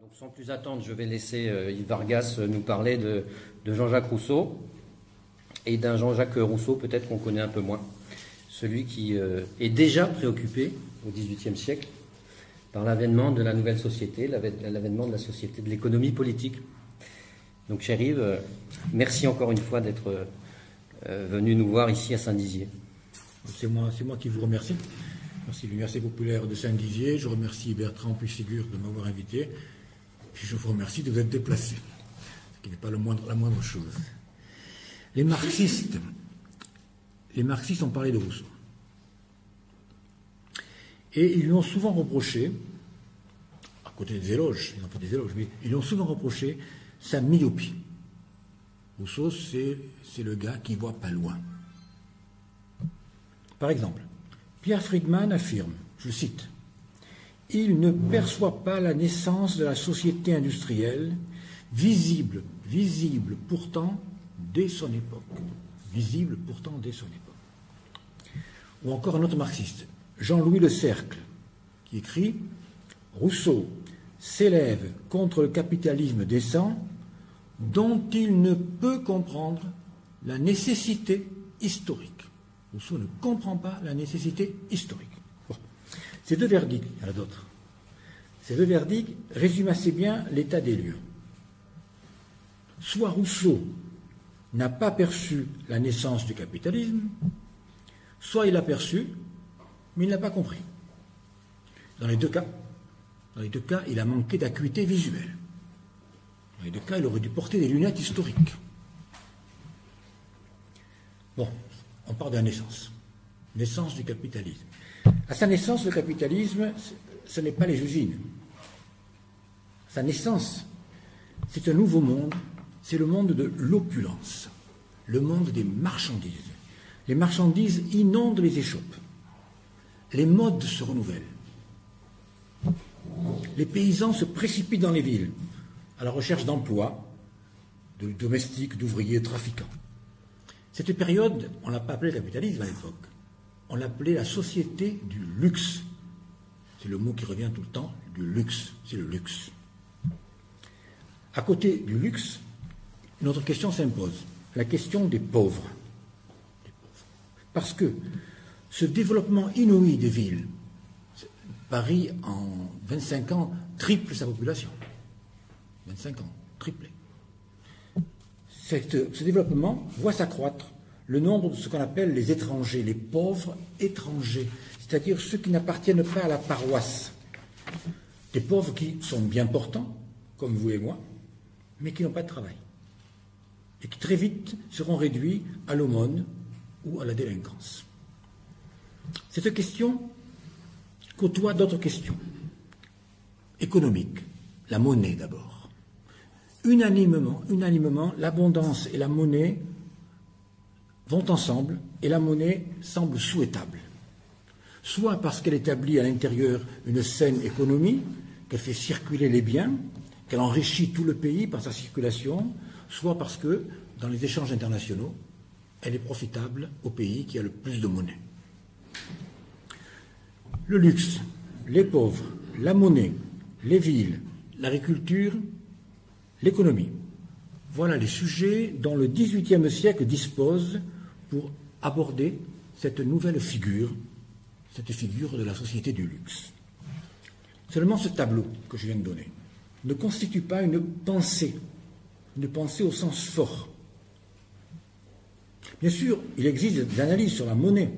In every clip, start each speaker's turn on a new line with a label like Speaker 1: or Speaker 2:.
Speaker 1: Donc, sans plus attendre, je vais laisser Yves Vargas nous parler de Jean-Jacques Rousseau et d'un Jean-Jacques Rousseau peut-être qu'on connaît un peu moins. Celui qui est déjà préoccupé au XVIIIe siècle par l'avènement de la nouvelle société, l'avènement de la société de l'économie politique. Donc, cher Yves, merci encore une fois d'être venu nous voir ici à Saint-Dizier.
Speaker 2: C'est moi qui vous remercie. Merci de l'Université populaire de Saint-Dizier. Je remercie Bertrand Puységur de m'avoir invité. Puis je vous remercie de vous être déplacé, ce qui n'est pas la moindre chose. Les marxistes ont parlé de Rousseau. Et ils lui ont souvent reproché, à côté des éloges, ils n'ont pas des éloges, mais ils lui ont souvent reproché sa myopie. Rousseau, c'est le gars qui ne voit pas loin. Par exemple, Pierre Friedman affirme, je cite, « Il ne perçoit pas la naissance de la société industrielle, visible pourtant dès son époque. » Visible pourtant dès son époque. Ou encore un autre marxiste, Jean-Louis Le Cercle, qui écrit « Rousseau s'élève contre le capitalisme décent dont il ne peut comprendre la nécessité historique. » Rousseau ne comprend pas la nécessité historique. Bon. Ces deux verdicts, il y en a d'autres, ces deux verdicts résument assez bien l'état des lieux. Soit Rousseau n'a pas perçu la naissance du capitalisme, soit il l'a perçu, mais il n'a pas compris. Dans les deux cas, il a manqué d'acuité visuelle. Dans les deux cas, il aurait dû porter des lunettes historiques. Bon, on parle de la naissance. Naissance du capitalisme. À sa naissance, le capitalisme, ce n'est pas les usines. Sa naissance, c'est un nouveau monde, c'est le monde de l'opulence, le monde des marchandises. Les marchandises inondent les échoppes. Les modes se renouvellent. Les paysans se précipitent dans les villes, à la recherche d'emplois, de domestiques, d'ouvriers, de trafiquants. Cette période, on ne l'a pas appelée capitalisme à l'époque, on l'appelait la société du luxe. C'est le mot qui revient tout le temps, du luxe, c'est le luxe. À côté du luxe, une autre question s'impose, la question des pauvres. Parce que ce développement inouï des villes, Paris en 25 ans triple sa population. 25 ans, triplé. Ce développement voit s'accroître le nombre de ce qu'on appelle les étrangers, les pauvres étrangers, c'est-à-dire ceux qui n'appartiennent pas à la paroisse. Des pauvres qui sont bien portants, comme vous et moi, mais qui n'ont pas de travail. Et qui très vite seront réduits à l'aumône ou à la délinquance. Cette question côtoie d'autres questions. Économiques, la monnaie d'abord. Unanimement, l'abondance et la monnaie vont ensemble et la monnaie semble souhaitable. Soit parce qu'elle établit à l'intérieur une saine économie, qu'elle fait circuler les biens, qu'elle enrichit tout le pays par sa circulation, soit parce que, dans les échanges internationaux, elle est profitable au pays qui a le plus de monnaie. Le luxe, les pauvres, la monnaie, les villes, l'agriculture, l'économie. Voilà les sujets dont le XVIIIe siècle dispose pour aborder cette nouvelle figure, cette figure de la société du luxe. Seulement ce tableau que je viens de donner ne constitue pas une pensée au sens fort. Bien sûr, il existe des analyses sur la monnaie,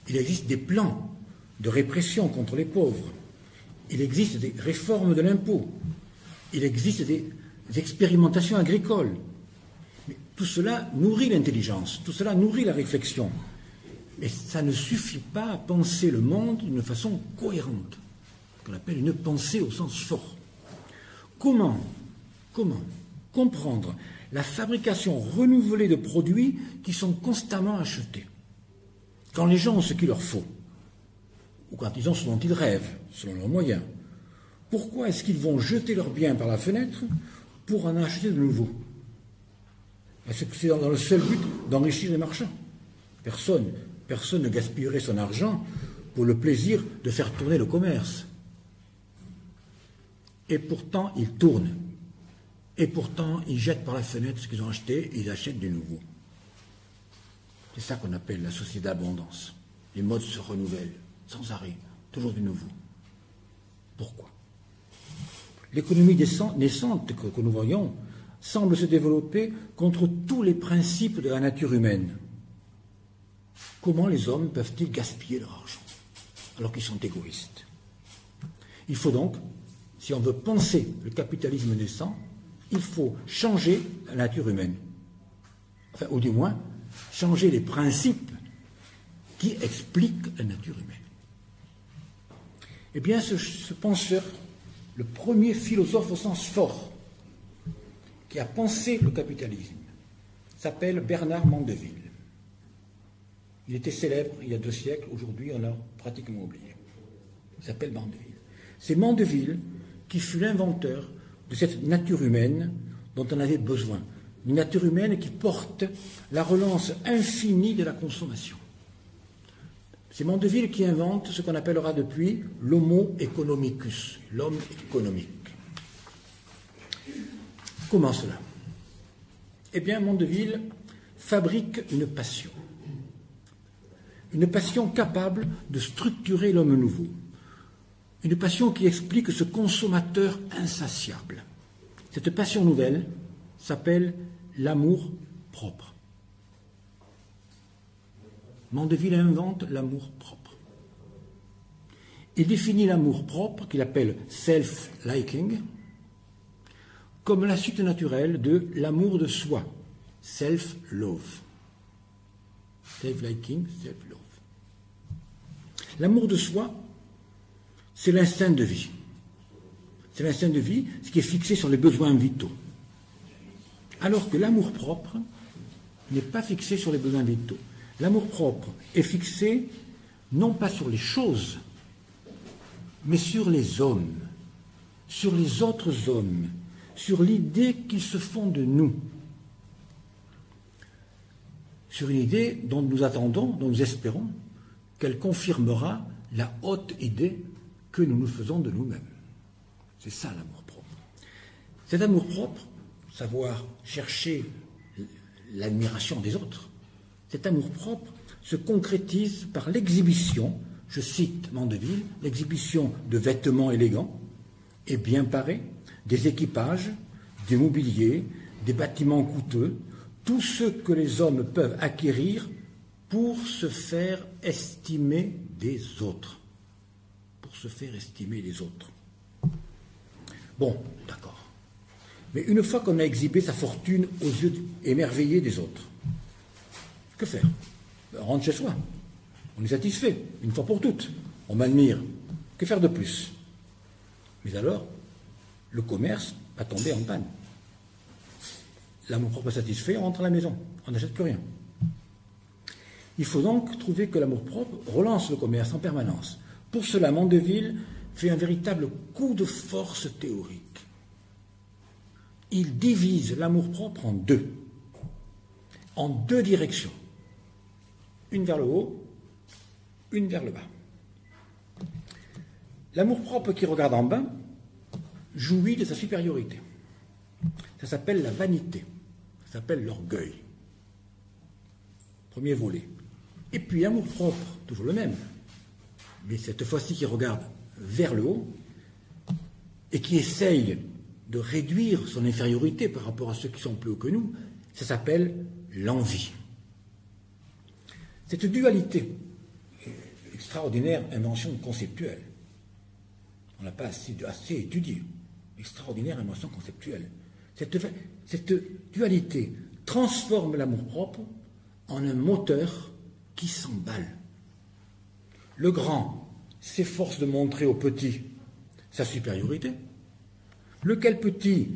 Speaker 2: il existe des plans de répression contre les pauvres, il existe des réformes de l'impôt, il existe des expérimentations agricoles. Mais tout cela nourrit l'intelligence, tout cela nourrit la réflexion. Mais ça ne suffit pas à penser le monde d'une façon cohérente, ce qu'on appelle une pensée au sens fort. Comment comprendre la fabrication renouvelée de produits qui sont constamment achetés? Quand les gens ont ce qu'il leur faut, ou quand ils ont ce dont ils rêvent, selon leurs moyens, pourquoi est-ce qu'ils vont jeter leurs biens par la fenêtre pour en acheter de nouveaux? Est-ce que c'est dans le seul but d'enrichir les marchands? Personne ne gaspillerait son argent pour le plaisir de faire tourner le commerce. Et pourtant, ils tournent. Et pourtant, ils jettent par la fenêtre ce qu'ils ont acheté et ils achètent du nouveau. C'est ça qu'on appelle la société d'abondance. Les modes se renouvellent sans arrêt, toujours du nouveau. Pourquoi? L'économie naissante que nous voyons semble se développer contre tous les principes de la nature humaine. Comment les hommes peuvent-ils gaspiller leur argent alors qu'ils sont égoïstes? Il faut donc, si on veut penser le capitalisme naissant, il faut changer la nature humaine. Enfin, ou du moins, changer les principes qui expliquent la nature humaine. Eh bien, ce penseur, le premier philosophe au sens fort, qui a pensé le capitalisme, s'appelle Bernard Mandeville. Il était célèbre il y a 2 siècles, aujourd'hui on l'a pratiquement oublié. Il s'appelle Mandeville. C'est Mandeville qui fut l'inventeur de cette nature humaine dont on avait besoin. Une nature humaine qui porte la relance infinie de la consommation. C'est Mandeville qui invente ce qu'on appellera depuis l'homo economicus, l'homme économique. Comment cela? Eh bien, Mandeville fabrique une passion capable de structurer l'homme nouveau, une passion qui explique ce consommateur insatiable. Cette passion nouvelle s'appelle l'amour propre. Mandeville invente l'amour propre. Il définit l'amour propre, qu'il appelle self-liking, comme la suite naturelle de l'amour de soi, self-love. Self-liking, self-love. L'amour de soi, c'est l'instinct de vie. C'est l'instinct de vie, ce qui est fixé sur les besoins vitaux. Alors que l'amour-propre n'est pas fixé sur les besoins vitaux. L'amour-propre est fixé non pas sur les choses, mais sur les hommes, sur les autres hommes, sur l'idée qu'ils se font de nous. Sur une idée dont nous attendons, dont nous espérons qu'elle confirmera la haute idée que nous nous faisons de nous-mêmes. C'est ça l'amour-propre. Cet amour-propre, savoir chercher l'admiration des autres, cet amour-propre se concrétise par l'exhibition, je cite Mandeville, l'exhibition de vêtements élégants et bien parés, des équipages, des mobiliers, des bâtiments coûteux, tout ce que les hommes peuvent acquérir pour se faire estimer des autres. Pour se faire estimer des autres. Bon, d'accord. Mais une fois qu'on a exhibé sa fortune aux yeux émerveillés des autres, que faire? On rentre chez soi. On est satisfait, une fois pour toutes. On m'admire. Que faire de plus? Mais alors, le commerce va tomber en panne. L'amour-propre satisfait, on rentre à la maison. On n'achète plus rien. Il faut donc trouver que l'amour-propre relance le commerce en permanence. Pour cela, Mandeville fait un véritable coup de force théorique. Il divise l'amour-propre en deux directions. Une vers le haut, une vers le bas. L'amour-propre qui regarde en bas jouit de sa supériorité. Ça s'appelle la vanité, ça s'appelle l'orgueil. Premier volet. Et puis l'amour-propre, toujours le même, mais cette fois-ci qui regarde vers le haut et qui essaye de réduire son infériorité par rapport à ceux qui sont plus hauts que nous, ça s'appelle l'envie. Cette dualité, extraordinaire invention conceptuelle, on n'a pas assez étudié, extraordinaire invention conceptuelle. Cette dualité transforme l'amour-propre en un moteur qui s'emballe. Le grand s'efforce de montrer au petit sa supériorité, lequel petit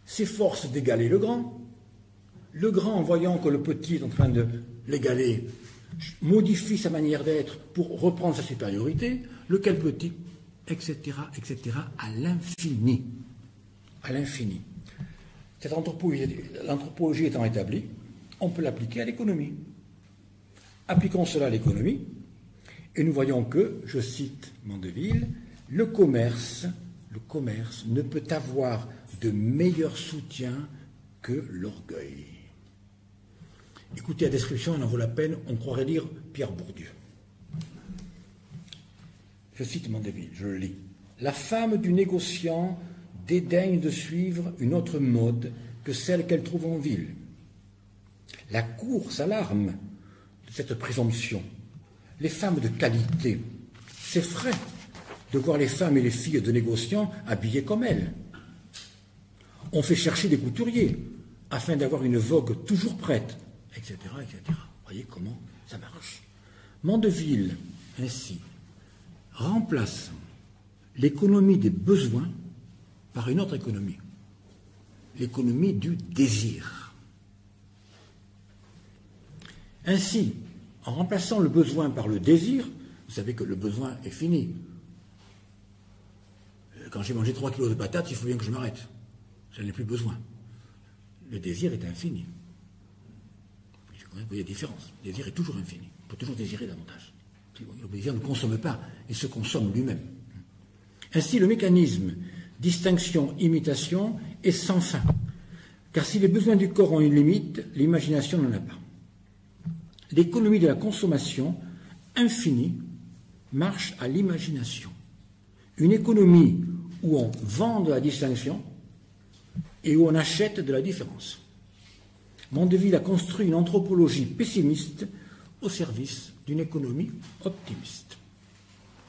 Speaker 2: s'efforce d'égaler le grand, en voyant que le petit est en train de l'égaler, modifie sa manière d'être pour reprendre sa supériorité, lequel petit, etc., à l'infini. À l'infini. Cette l'anthropologie étant établie, on peut l'appliquer à l'économie. Appliquons cela à l'économie, et nous voyons que, je cite Mandeville, le commerce le commerce ne peut avoir de meilleur soutien que l'orgueil. Écoutez la description, elle en vaut la peine, on croirait lire Pierre Bourdieu. Je cite Mandeville, je le lis. La femme du négociant dédaigne de suivre une autre mode que celle qu'elle trouve en ville. La cour s'alarme de cette présomption. Les femmes de qualité s'effraient de voir les femmes et les filles de négociants habillées comme elles. On fait chercher des couturiers afin d'avoir une vogue toujours prête, etc., etc. Vous voyez comment ça marche. Mandeville, ainsi, remplace l'économie des besoins par une autre économie, l'économie du désir. Ainsi, en remplaçant le besoin par le désir, vous savez que le besoin est fini. Quand j'ai mangé 3 kilos de patates, il faut bien que je m'arrête. Je n'en ai plus besoin. Le désir est infini. Vous voyez la différence. Le désir est toujours infini. On peut toujours désirer davantage. Le désir ne consomme pas, il se consomme lui-même. Ainsi, le mécanisme distinction-imitation est sans fin. Car si les besoins du corps ont une limite, l'imagination n'en a pas. L'économie de la consommation infinie marche à l'imagination. Une économie où on vend de la distinction et où on achète de la différence. Mandeville a construit une anthropologie pessimiste au service d'une économie optimiste.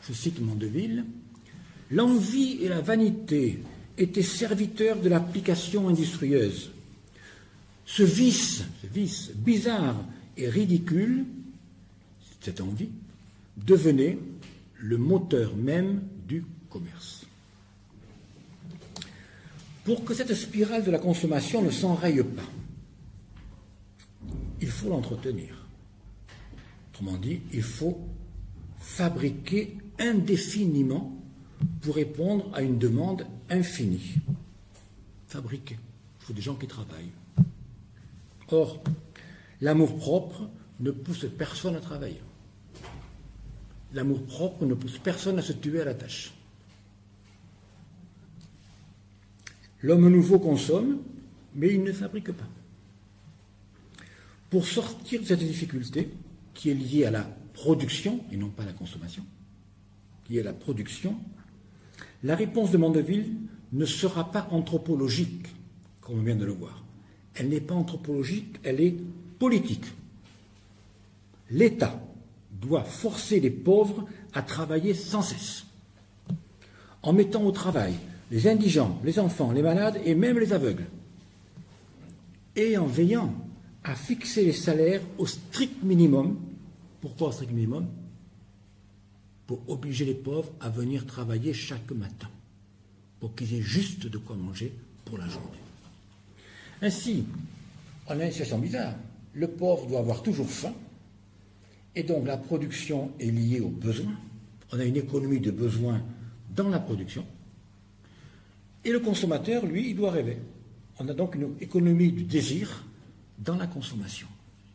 Speaker 2: Je cite Mandeville, « L'envie et la vanité étaient serviteurs de l'application industrieuse. Ce vice bizarre et ridicule, cette envie, devenait le moteur même du commerce. » Pour que cette spirale de la consommation ne s'enraye pas, il faut l'entretenir. Autrement dit, il faut fabriquer indéfiniment pour répondre à une demande infinie. Fabriquer. Il faut des gens qui travaillent. Or, l'amour-propre ne pousse personne à travailler. L'amour-propre ne pousse personne à se tuer à la tâche. L'homme nouveau consomme, mais il ne fabrique pas. Pour sortir de cette difficulté, qui est liée à la production, et non pas à la consommation, qui est la production, la réponse de Mandeville ne sera pas anthropologique, comme on vient de le voir. Elle n'est pas anthropologique, elle est politique. L'État doit forcer les pauvres à travailler sans cesse, en mettant au travail les indigents, les enfants, les malades et même les aveugles, et en veillant à fixer les salaires au strict minimum. Pourquoi au strict minimum? Pour obliger les pauvres à venir travailler chaque matin, pour qu'ils aient juste de quoi manger pour la journée. Ainsi, on a une situation bizarre. Le pauvre doit avoir toujours faim, et donc la production est liée aux besoins. On a une économie de besoins dans la production, et le consommateur, lui, il doit rêver. On a donc une économie du désir dans la consommation.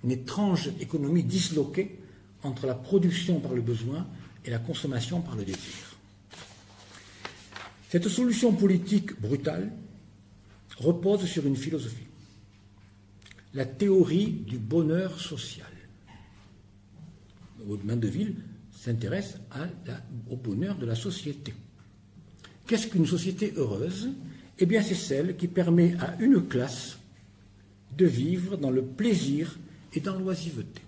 Speaker 2: Une étrange économie disloquée entre la production par le besoin et la consommation par le désir. Cette solution politique brutale repose sur une philosophie, la théorie du bonheur social. Mandeville s'intéresse au bonheur de la société. Qu'est-ce qu'une société heureuse? Eh bien, c'est celle qui permet à une classe de vivre dans le plaisir et dans l'oisiveté.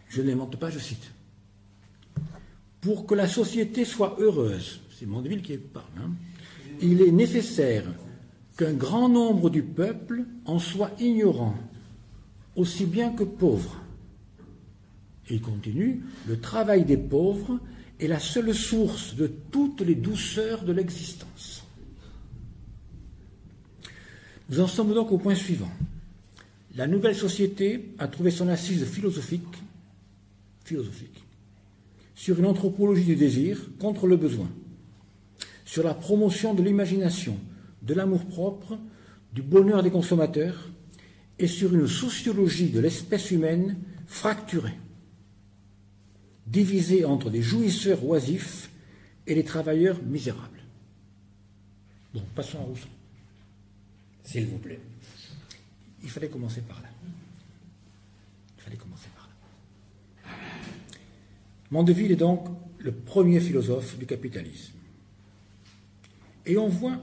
Speaker 2: Je ne l'invente pas, je cite. Pour que la société soit heureuse, c'est Mandeville qui parle, il est nécessaire qu'un grand nombre du peuple en soit ignorant, aussi bien que pauvre. Et il continue, le travail des pauvres est la seule source de toutes les douceurs de l'existence. Nous en sommes donc au point suivant. La nouvelle société a trouvé son assise philosophique sur une anthropologie du désir contre le besoin, sur la promotion de l'imagination, de l'amour-propre, du bonheur des consommateurs et sur une sociologie de l'espèce humaine fracturée, divisée entre des jouisseurs oisifs et les travailleurs misérables. Bon, passons à Rousseau.
Speaker 1: S'il vous plaît.
Speaker 2: Il fallait commencer par là. Mandeville est donc le premier philosophe du capitalisme. Et on voit,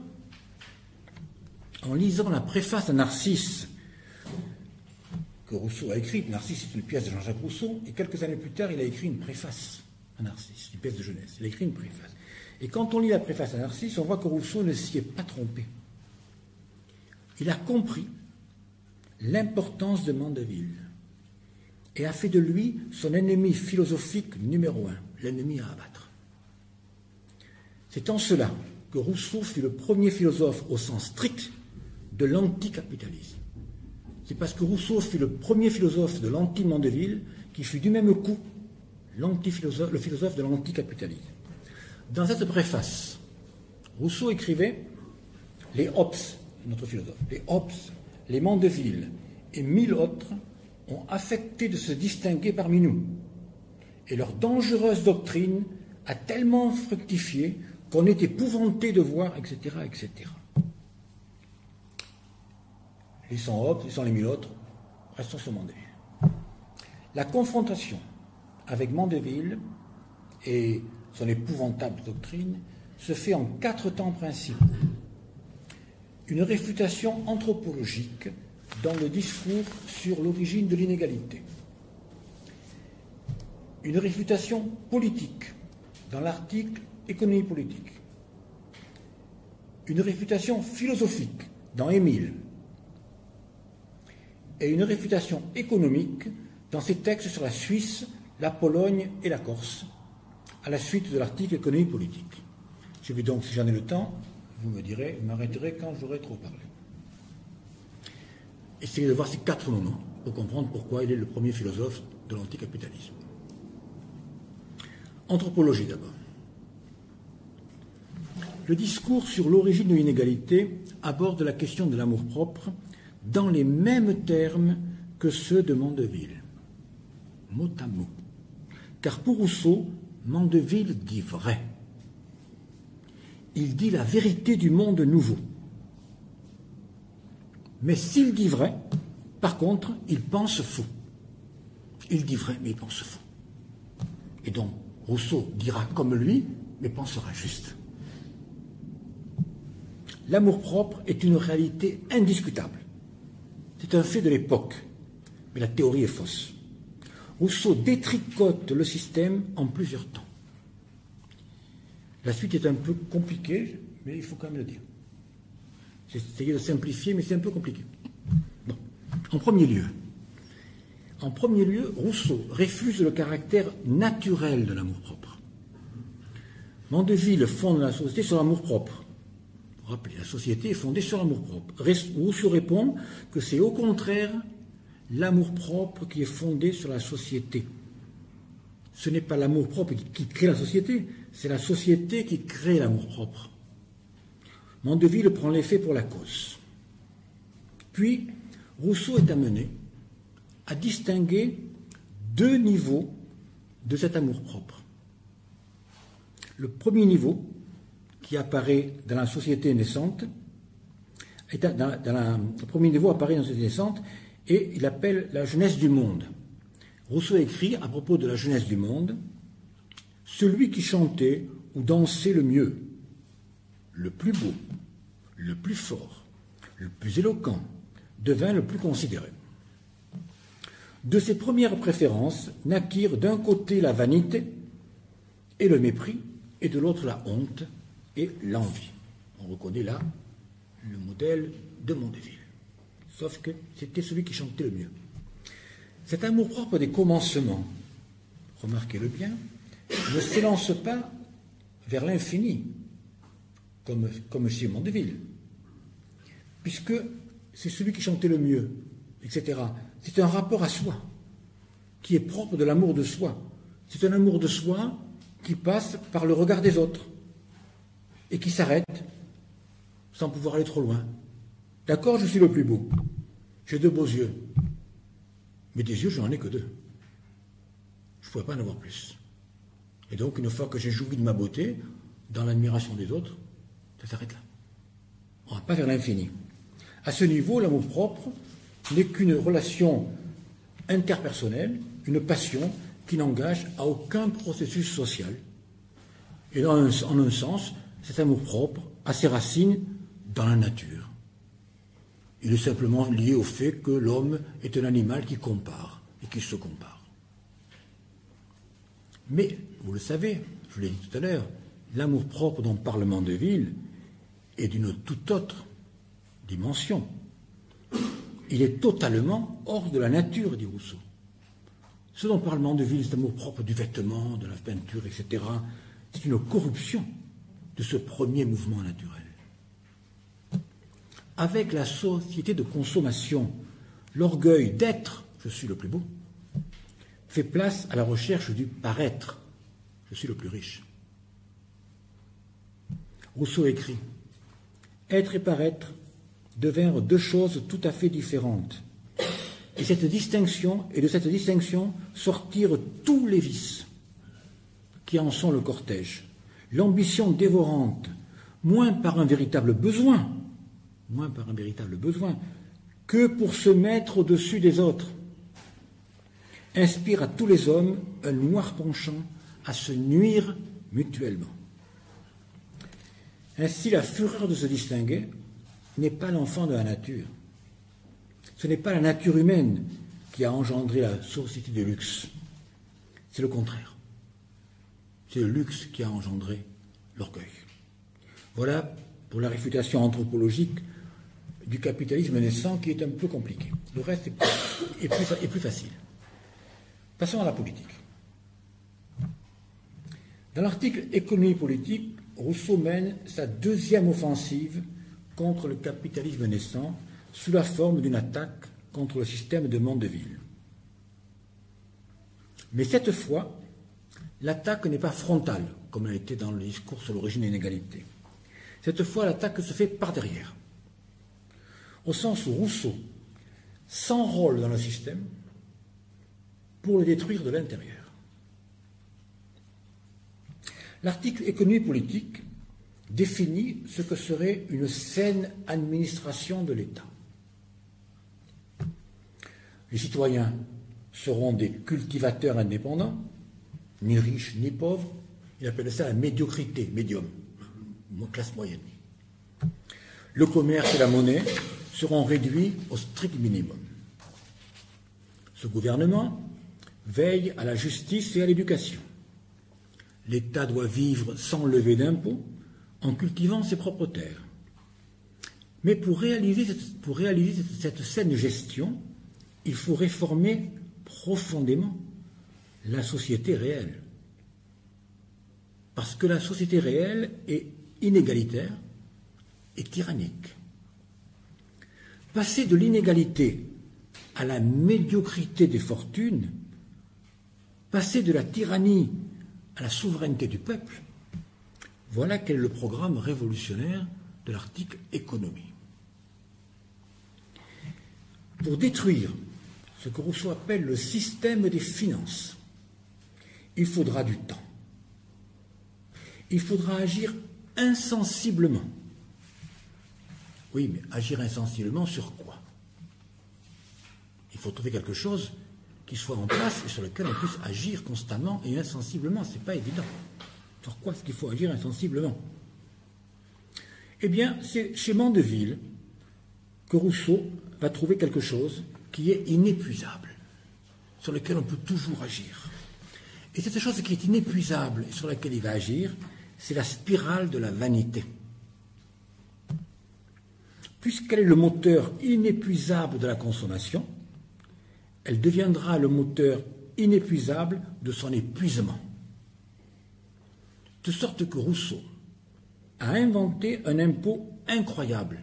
Speaker 2: en lisant la préface à Narcisse, que Rousseau a écrite, Narcisse est une pièce de Jean-Jacques Rousseau, et quelques années plus tard, il a écrit une préface à Narcisse, une pièce de jeunesse. Il a écrit une préface. Et quand on lit la préface à Narcisse, on voit que Rousseau ne s'y est pas trompé. Il a compris l'importance de Mandeville et a fait de lui son ennemi philosophique numéro 1, l'ennemi à abattre. C'est en cela que Rousseau fut le premier philosophe au sens strict de l'anticapitalisme. C'est parce que Rousseau fut le premier philosophe de l'anti-Mandeville qui fut du même coup le philosophe de l'anticapitalisme. Dans cette préface, Rousseau écrivait « Les Hobbes, notre philosophe, les Hobbes, les Mandeville et 1000 autres ont affecté de se distinguer parmi nous, et leur dangereuse doctrine a tellement fructifié qu'on est épouvanté de voir, etc., etc. » Les 100 Hobbes, les 100 les 1000 autres, restons sur Mandeville. La confrontation avec Mandeville et son épouvantable doctrine se fait en 4 temps principaux. Une réfutation anthropologique dans le discours sur l'origine de l'inégalité. Une réfutation politique dans l'article Économie politique. Une réfutation philosophique dans Émile. Et une réfutation économique dans ses textes sur la Suisse, la Pologne et la Corse, à la suite de l'article Économie politique. Je vais donc, si j'en ai le temps, vous me direz, vous m'arrêterez quand j'aurai trop parlé. Essayez de voir ces 4 moments pour comprendre pourquoi il est le premier philosophe de l'anticapitalisme. Anthropologie d'abord. Le discours sur l'origine de l'inégalité aborde la question de l'amour-propre dans les mêmes termes que ceux de Mandeville, mot à mot. Car pour Rousseau, Mandeville dit vrai. Il dit la vérité du monde nouveau. Mais s'il dit vrai, par contre, il pense faux. Il dit vrai, mais il pense faux. Et donc, Rousseau dira comme lui, mais pensera juste. L'amour-propre est une réalité indiscutable. C'est un fait de l'époque, mais la théorie est fausse. Rousseau détricote le système en plusieurs temps. La suite est un peu compliquée, mais il faut quand même le dire. J'ai essayé de simplifier, mais c'est un peu compliqué. Bon. En premier lieu, Rousseau refuse le caractère naturel de l'amour-propre. Mandeville fonde la société sur l'amour-propre. Vous vous rappelez, la société est fondée sur l'amour-propre. Rousseau répond que c'est au contraire l'amour-propre qui est fondé sur la société. Ce n'est pas l'amour-propre qui crée la société, c'est la société qui crée l'amour-propre. Mandeville prend les faits pour la cause. Puis, Rousseau est amené à distinguer 2 niveaux de cet amour-propre. Le premier niveau, qui apparaît dans la société naissante, le premier niveau apparaît dans la société naissante, et il appelle la jeunesse du monde. Rousseau écrit à propos de la jeunesse du monde, « Celui qui chantait ou dansait le mieux, le plus beau, le plus fort, le plus éloquent, devint le plus considéré. » De ces premières préférences naquirent d'un côté la vanité et le mépris, et de l'autre la honte et l'envie. On reconnaît là le modèle de Mandeville. Sauf que c'était celui qui chantait le mieux. Cet amour-propre des commencements, remarquez-le bien, ne s'élance pas vers l'infini, comme chez Mandeville, puisque c'est celui qui chantait le mieux, etc. C'est un rapport à soi, qui est propre de l'amour de soi. C'est un amour de soi qui passe par le regard des autres, et qui s'arrête sans pouvoir aller trop loin. D'accord, je suis le plus beau. J'ai 2 beaux yeux. Mais des yeux, je n'en ai que 2. Je ne pourrais pas en avoir plus. Et donc, une fois que j'ai joui de ma beauté, dans l'admiration des autres, ça s'arrête là. On ne va pas vers l'infini. À ce niveau, l'amour-propre n'est qu'une relation interpersonnelle, une passion qui n'engage à aucun processus social. Et en un sens, cet amour-propre a ses racines dans la nature. Il est simplement lié au fait que l'homme est un animal qui compare et qui se compare. Mais, vous le savez, je l'ai dit tout à l'heure, l'amour-propre dont parle Mandeville est d'une toute autre dimension. Il est totalement hors de la nature, dit Rousseau. Ce dont parle Mandeville, cet amour-propre du vêtement, de la peinture, etc., c'est une corruption de ce premier mouvement naturel. Avec la société de consommation, l'orgueil d'être « je suis le plus beau » fait place à la recherche du paraître « je suis le plus riche ». Rousseau écrit « Être et paraître devinrent deux choses tout à fait différentes. Et de cette distinction sortirent tous les vices qui en sont le cortège. L'ambition dévorante, moins par un véritable besoin que pour se mettre au-dessus des autres, inspire à tous les hommes un noir penchant à se nuire mutuellement. Ainsi, la fureur de se distinguer n'est pas l'enfant de la nature. Ce n'est pas la nature humaine qui a engendré la société du luxe. C'est le contraire. C'est le luxe qui a engendré l'orgueil. Voilà pour la réfutation anthropologique du capitalisme naissant qui est un peu compliqué. Le reste est plus facile. Passons à la politique. Dans l'article « Économie politique », Rousseau mène sa deuxième offensive contre le capitalisme naissant sous la forme d'une attaque contre le système de Mandeville. Mais cette fois, l'attaque n'est pas frontale, comme elle était dans le discours sur l'origine de l'inégalité. Cette fois, l'attaque se fait par derrière, au sens où Rousseau s'enrôle dans le système pour le détruire de l'intérieur. L'article « Économie politique » définit ce que serait une saine administration de l'État. Les citoyens seront des cultivateurs indépendants, ni riches ni pauvres. Il appelle ça la médiocrité, médium, classe moyenne. Le commerce et la monnaie seront réduits au strict minimum. Ce gouvernement veille à la justice et à l'éducation. L'État doit vivre sans lever d'impôts, en cultivant ses propres terres. Mais pour réaliser cette saine gestion, il faut réformer profondément la société réelle. Parce que la société réelle est inégalitaire et tyrannique. Passer de l'inégalité à la médiocrité des fortunes, passer de la tyrannie à la souveraineté du peuple, voilà quel est le programme révolutionnaire de l'article « Économie ». Pour détruire ce que Rousseau appelle le système des finances, il faudra du temps. Il faudra agir insensiblement. Oui, mais agir insensiblement sur quoi? Il faut trouver quelque chose qui soit en place et sur lequel on puisse agir constamment et insensiblement. Ce n'est pas évident. Sur quoi est-ce qu'il faut agir insensiblement? Eh bien, c'est chez Mandeville que Rousseau va trouver quelque chose qui est inépuisable, sur lequel on peut toujours agir. Et cette chose qui est inépuisable et sur laquelle il va agir, c'est la spirale de la vanité. Puisqu'elle est le moteur inépuisable de la consommation, elle deviendra le moteur inépuisable de son épuisement. De sorte que Rousseau a inventé un impôt incroyable.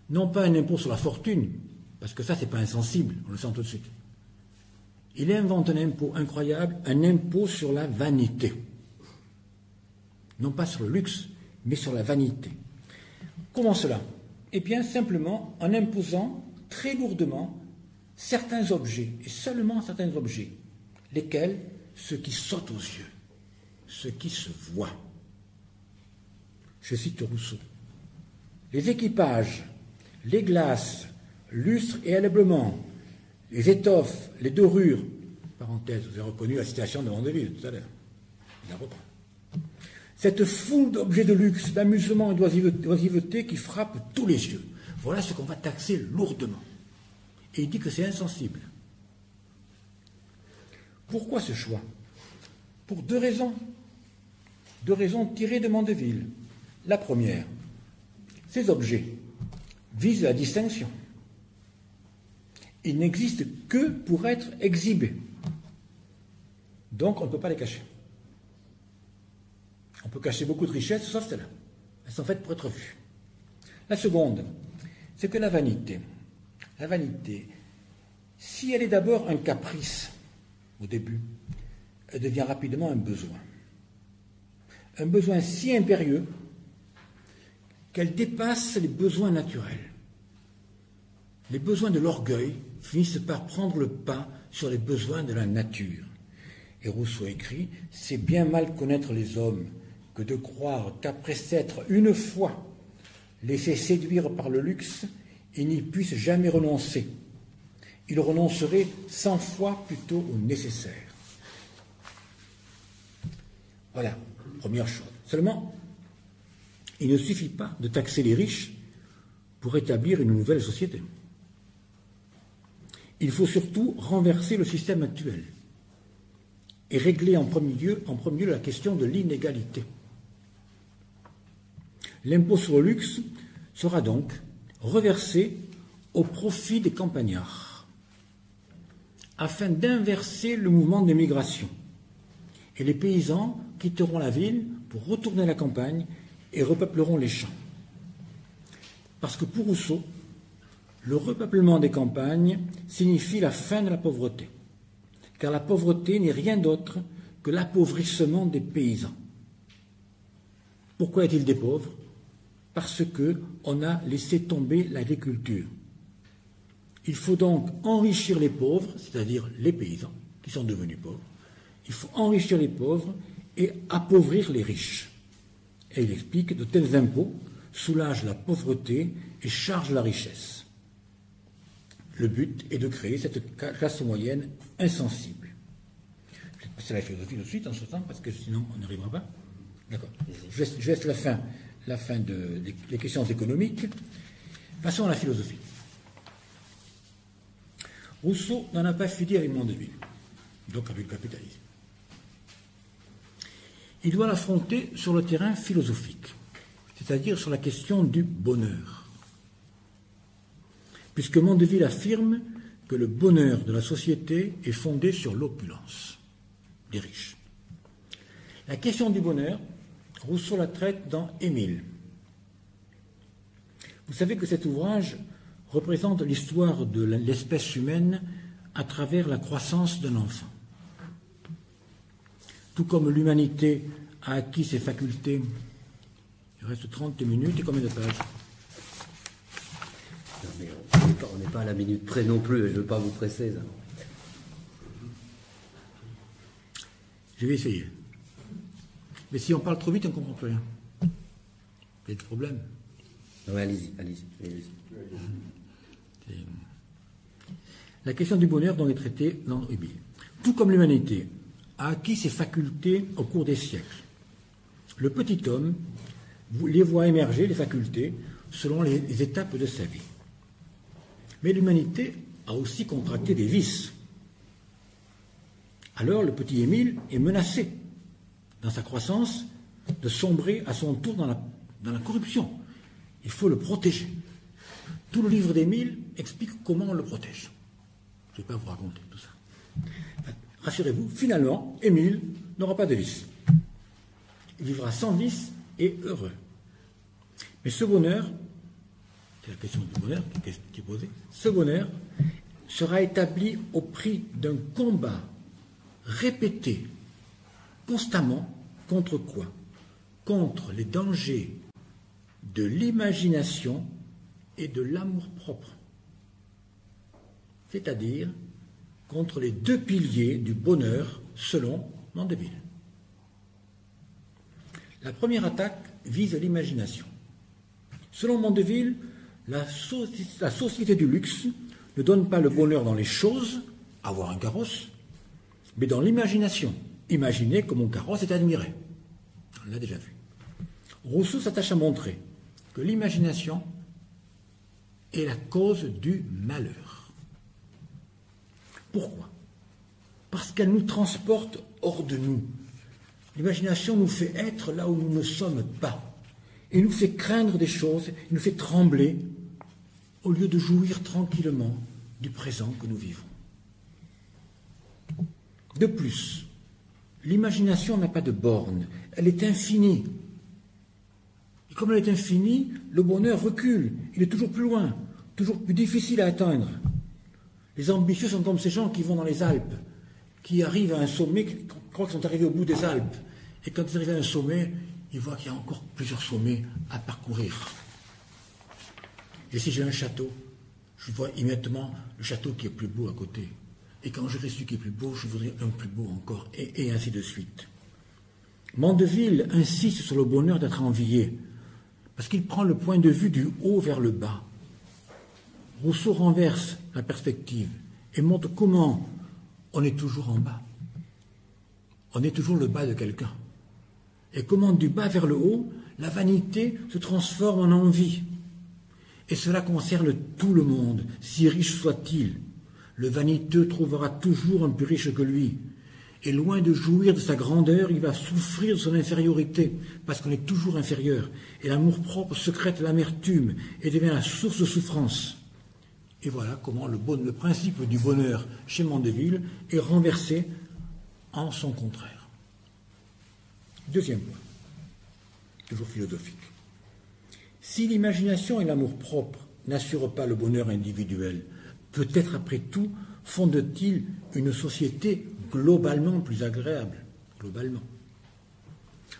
Speaker 2: Non pas un impôt sur la fortune, parce que ça, c'est pas insensible, on le sent tout de suite. Il invente un impôt incroyable, un impôt sur la vanité. Non pas sur le luxe, mais sur la vanité. Comment cela? Eh bien, simplement en imposant très lourdement certains objets, et seulement certains objets, lesquels, ceux qui sautent aux yeux, ce qui se voit. Je cite Rousseau. Les équipages, les glaces, lustres et ameublements, les étoffes, les dorures, parenthèse, vous avez reconnu la citation de Mandeville tout à l'heure, il la reprend. Cette foule d'objets de luxe, d'amusement et d'oisiveté qui frappe tous les yeux, voilà ce qu'on va taxer lourdement. Et il dit que c'est insensible. Pourquoi ce choix? Pour deux raisons. Deux raisons tirées de Mandeville. La première, ces objets visent la distinction. Ils n'existent que pour être exhibés. Donc on ne peut pas les cacher. On peut cacher beaucoup de richesses, sauf celles-là. Elles sont faites pour être vues. La seconde, c'est que la vanité, si elle est d'abord un caprice au début, elle devient rapidement un besoin. Un besoin si impérieux qu'elle dépasse les besoins naturels. Les besoins de l'orgueil finissent par prendre le pas sur les besoins de la nature. Et Rousseau écrit « C'est bien mal connaître les hommes que de croire qu'après s'être une fois laissés séduire par le luxe, ils n'y puissent jamais renoncer. Ils renonceraient 100 fois plutôt au nécessaire. » Voilà, première chose. Seulement, il ne suffit pas de taxer les riches pour établir une nouvelle société. Il faut surtout renverser le système actuel et régler en premier lieu la question de l'inégalité. L'impôt sur le luxe sera donc reversé au profit des campagnards, afin d'inverser le mouvement de migration. Et les paysans quitteront la ville pour retourner à la campagne et repeupleront les champs. Parce que pour Rousseau, le repeuplement des campagnes signifie la fin de la pauvreté, car la pauvreté n'est rien d'autre que l'appauvrissement des paysans. Pourquoi est-il des pauvres? Parce qu'on a laissé tomber l'agriculture. Il faut donc enrichir les pauvres, c'est-à-dire les paysans, qui sont devenus pauvres. Il faut enrichir les pauvres et appauvrir les riches. Et il explique que de tels impôts soulagent la pauvreté et chargent la richesse. Le but est de créer cette classe moyenne insensible. Je vais passer à la philosophie tout de suite en ce temps, parce que sinon on n'y arrivera pas. D'accord. Je laisse la fin des questions économiques. Passons à la philosophie. Rousseau n'en a pas fini avec Mandeville, donc avec le capitalisme. Il doit l'affronter sur le terrain philosophique, c'est-à-dire sur la question du bonheur. Puisque Mandeville affirme que le bonheur de la société est fondé sur l'opulence des riches. La question du bonheur, Rousseau la traite dans Émile. Vous savez que cet ouvrage représente l'histoire de l'espèce humaine à travers la croissance d'un enfant. Tout comme l'humanité a acquis ses facultés. Il reste 30 minutes et combien de pages?
Speaker 1: Non, mais on n'est pas à la minute près non plus, je ne veux pas vous presser. Ça.
Speaker 2: Je vais essayer. Mais si on parle trop vite, on ne comprend plus rien. Il y a des problèmes.
Speaker 1: Oui, allez-y.
Speaker 2: La question du bonheur dont est traitée dans Émile. Tout comme l'humanité a acquis ses facultés au cours des siècles, le petit homme les voit émerger, les facultés, selon les étapes de sa vie. Mais l'humanité a aussi contracté des vices. Alors le petit Émile est menacé, dans sa croissance, de sombrer à son tour dans la corruption. Il faut le protéger. Tout le livre d'Émile explique comment on le protège. Je ne vais pas vous raconter tout ça. Rassurez-vous, finalement, Émile n'aura pas de vice. Il vivra sans vice et heureux. Mais ce bonheur, c'est la question du bonheur qui est posée, ce bonheur sera établi au prix d'un combat répété constamment contre quoi? Contre les dangers de l'imagination et de l'amour-propre. C'est-à-dire contre les deux piliers du bonheur selon Mandeville. La première attaque vise l'imagination. Selon Mandeville, la société du luxe ne donne pas le bonheur dans les choses, avoir un carrosse, mais dans l'imagination. Imaginer que mon carrosse est admiré. On l'a déjà vu. Rousseau s'attache à montrer que l'imagination est la cause du malheur. Pourquoi? Parce qu'elle nous transporte hors de nous. L'imagination nous fait être là où nous ne sommes pas. Et nous fait craindre des choses, il nous fait trembler, au lieu de jouir tranquillement du présent que nous vivons. De plus, l'imagination n'a pas de borne, elle est infinie. Et comme elle est infinie, le bonheur recule, il est toujours plus loin, toujours plus difficile à atteindre. Les ambitieux sont comme ces gens qui vont dans les Alpes, qui arrivent à un sommet, qui croient qu'ils sont arrivés au bout des Alpes. Et quand ils arrivent à un sommet, ils voient qu'il y a encore plusieurs sommets à parcourir. Et si j'ai un château, je vois immédiatement le château qui est plus beau à côté. Et quand j'aurai celui qui est plus beau, je voudrais un plus beau encore, et ainsi de suite. Mandeville insiste sur le bonheur d'être envié, parce qu'il prend le point de vue du haut vers le bas. Rousseau renverse la perspective et montre comment on est toujours en bas. On est toujours le bas de quelqu'un. Et comment du bas vers le haut, la vanité se transforme en envie. Et cela concerne tout le monde, si riche soit-il. Le vaniteux trouvera toujours un plus riche que lui. Et loin de jouir de sa grandeur, il va souffrir de son infériorité, parce qu'on est toujours inférieur. Et l'amour-propre secrète l'amertume et devient la source de souffrance. Et voilà comment le principe du bonheur chez Mandeville est renversé en son contraire. Deuxième point, toujours philosophique. Si l'imagination et l'amour-propre n'assurent pas le bonheur individuel, peut-être après tout fondent-ils une société globalement plus agréable. Globalement.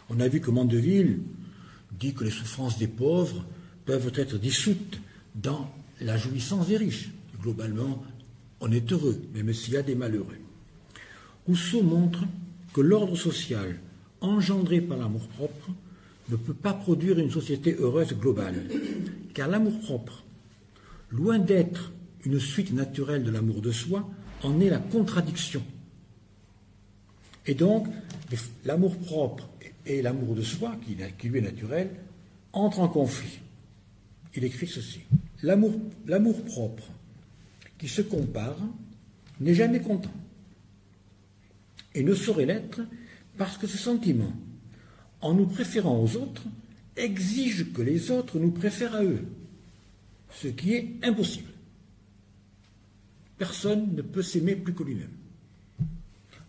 Speaker 2: On a vu que Mandeville dit que les souffrances des pauvres peuvent être dissoutes dans la jouissance des riches. Globalement, on est heureux, même s'il y a des malheureux. Rousseau montre que l'ordre social engendré par l'amour-propre ne peut pas produire une société heureuse globale, car l'amour-propre, loin d'être une suite naturelle de l'amour de soi, en est la contradiction. Et donc, l'amour-propre et l'amour de soi, qui lui est naturel, entrent en conflit. Il écrit ceci: l'amour-propre qui se compare n'est jamais content, et ne saurait l'être parce que ce sentiment, en nous préférant aux autres, exige que les autres nous préfèrent à eux, ce qui est impossible. Personne ne peut s'aimer plus que lui-même.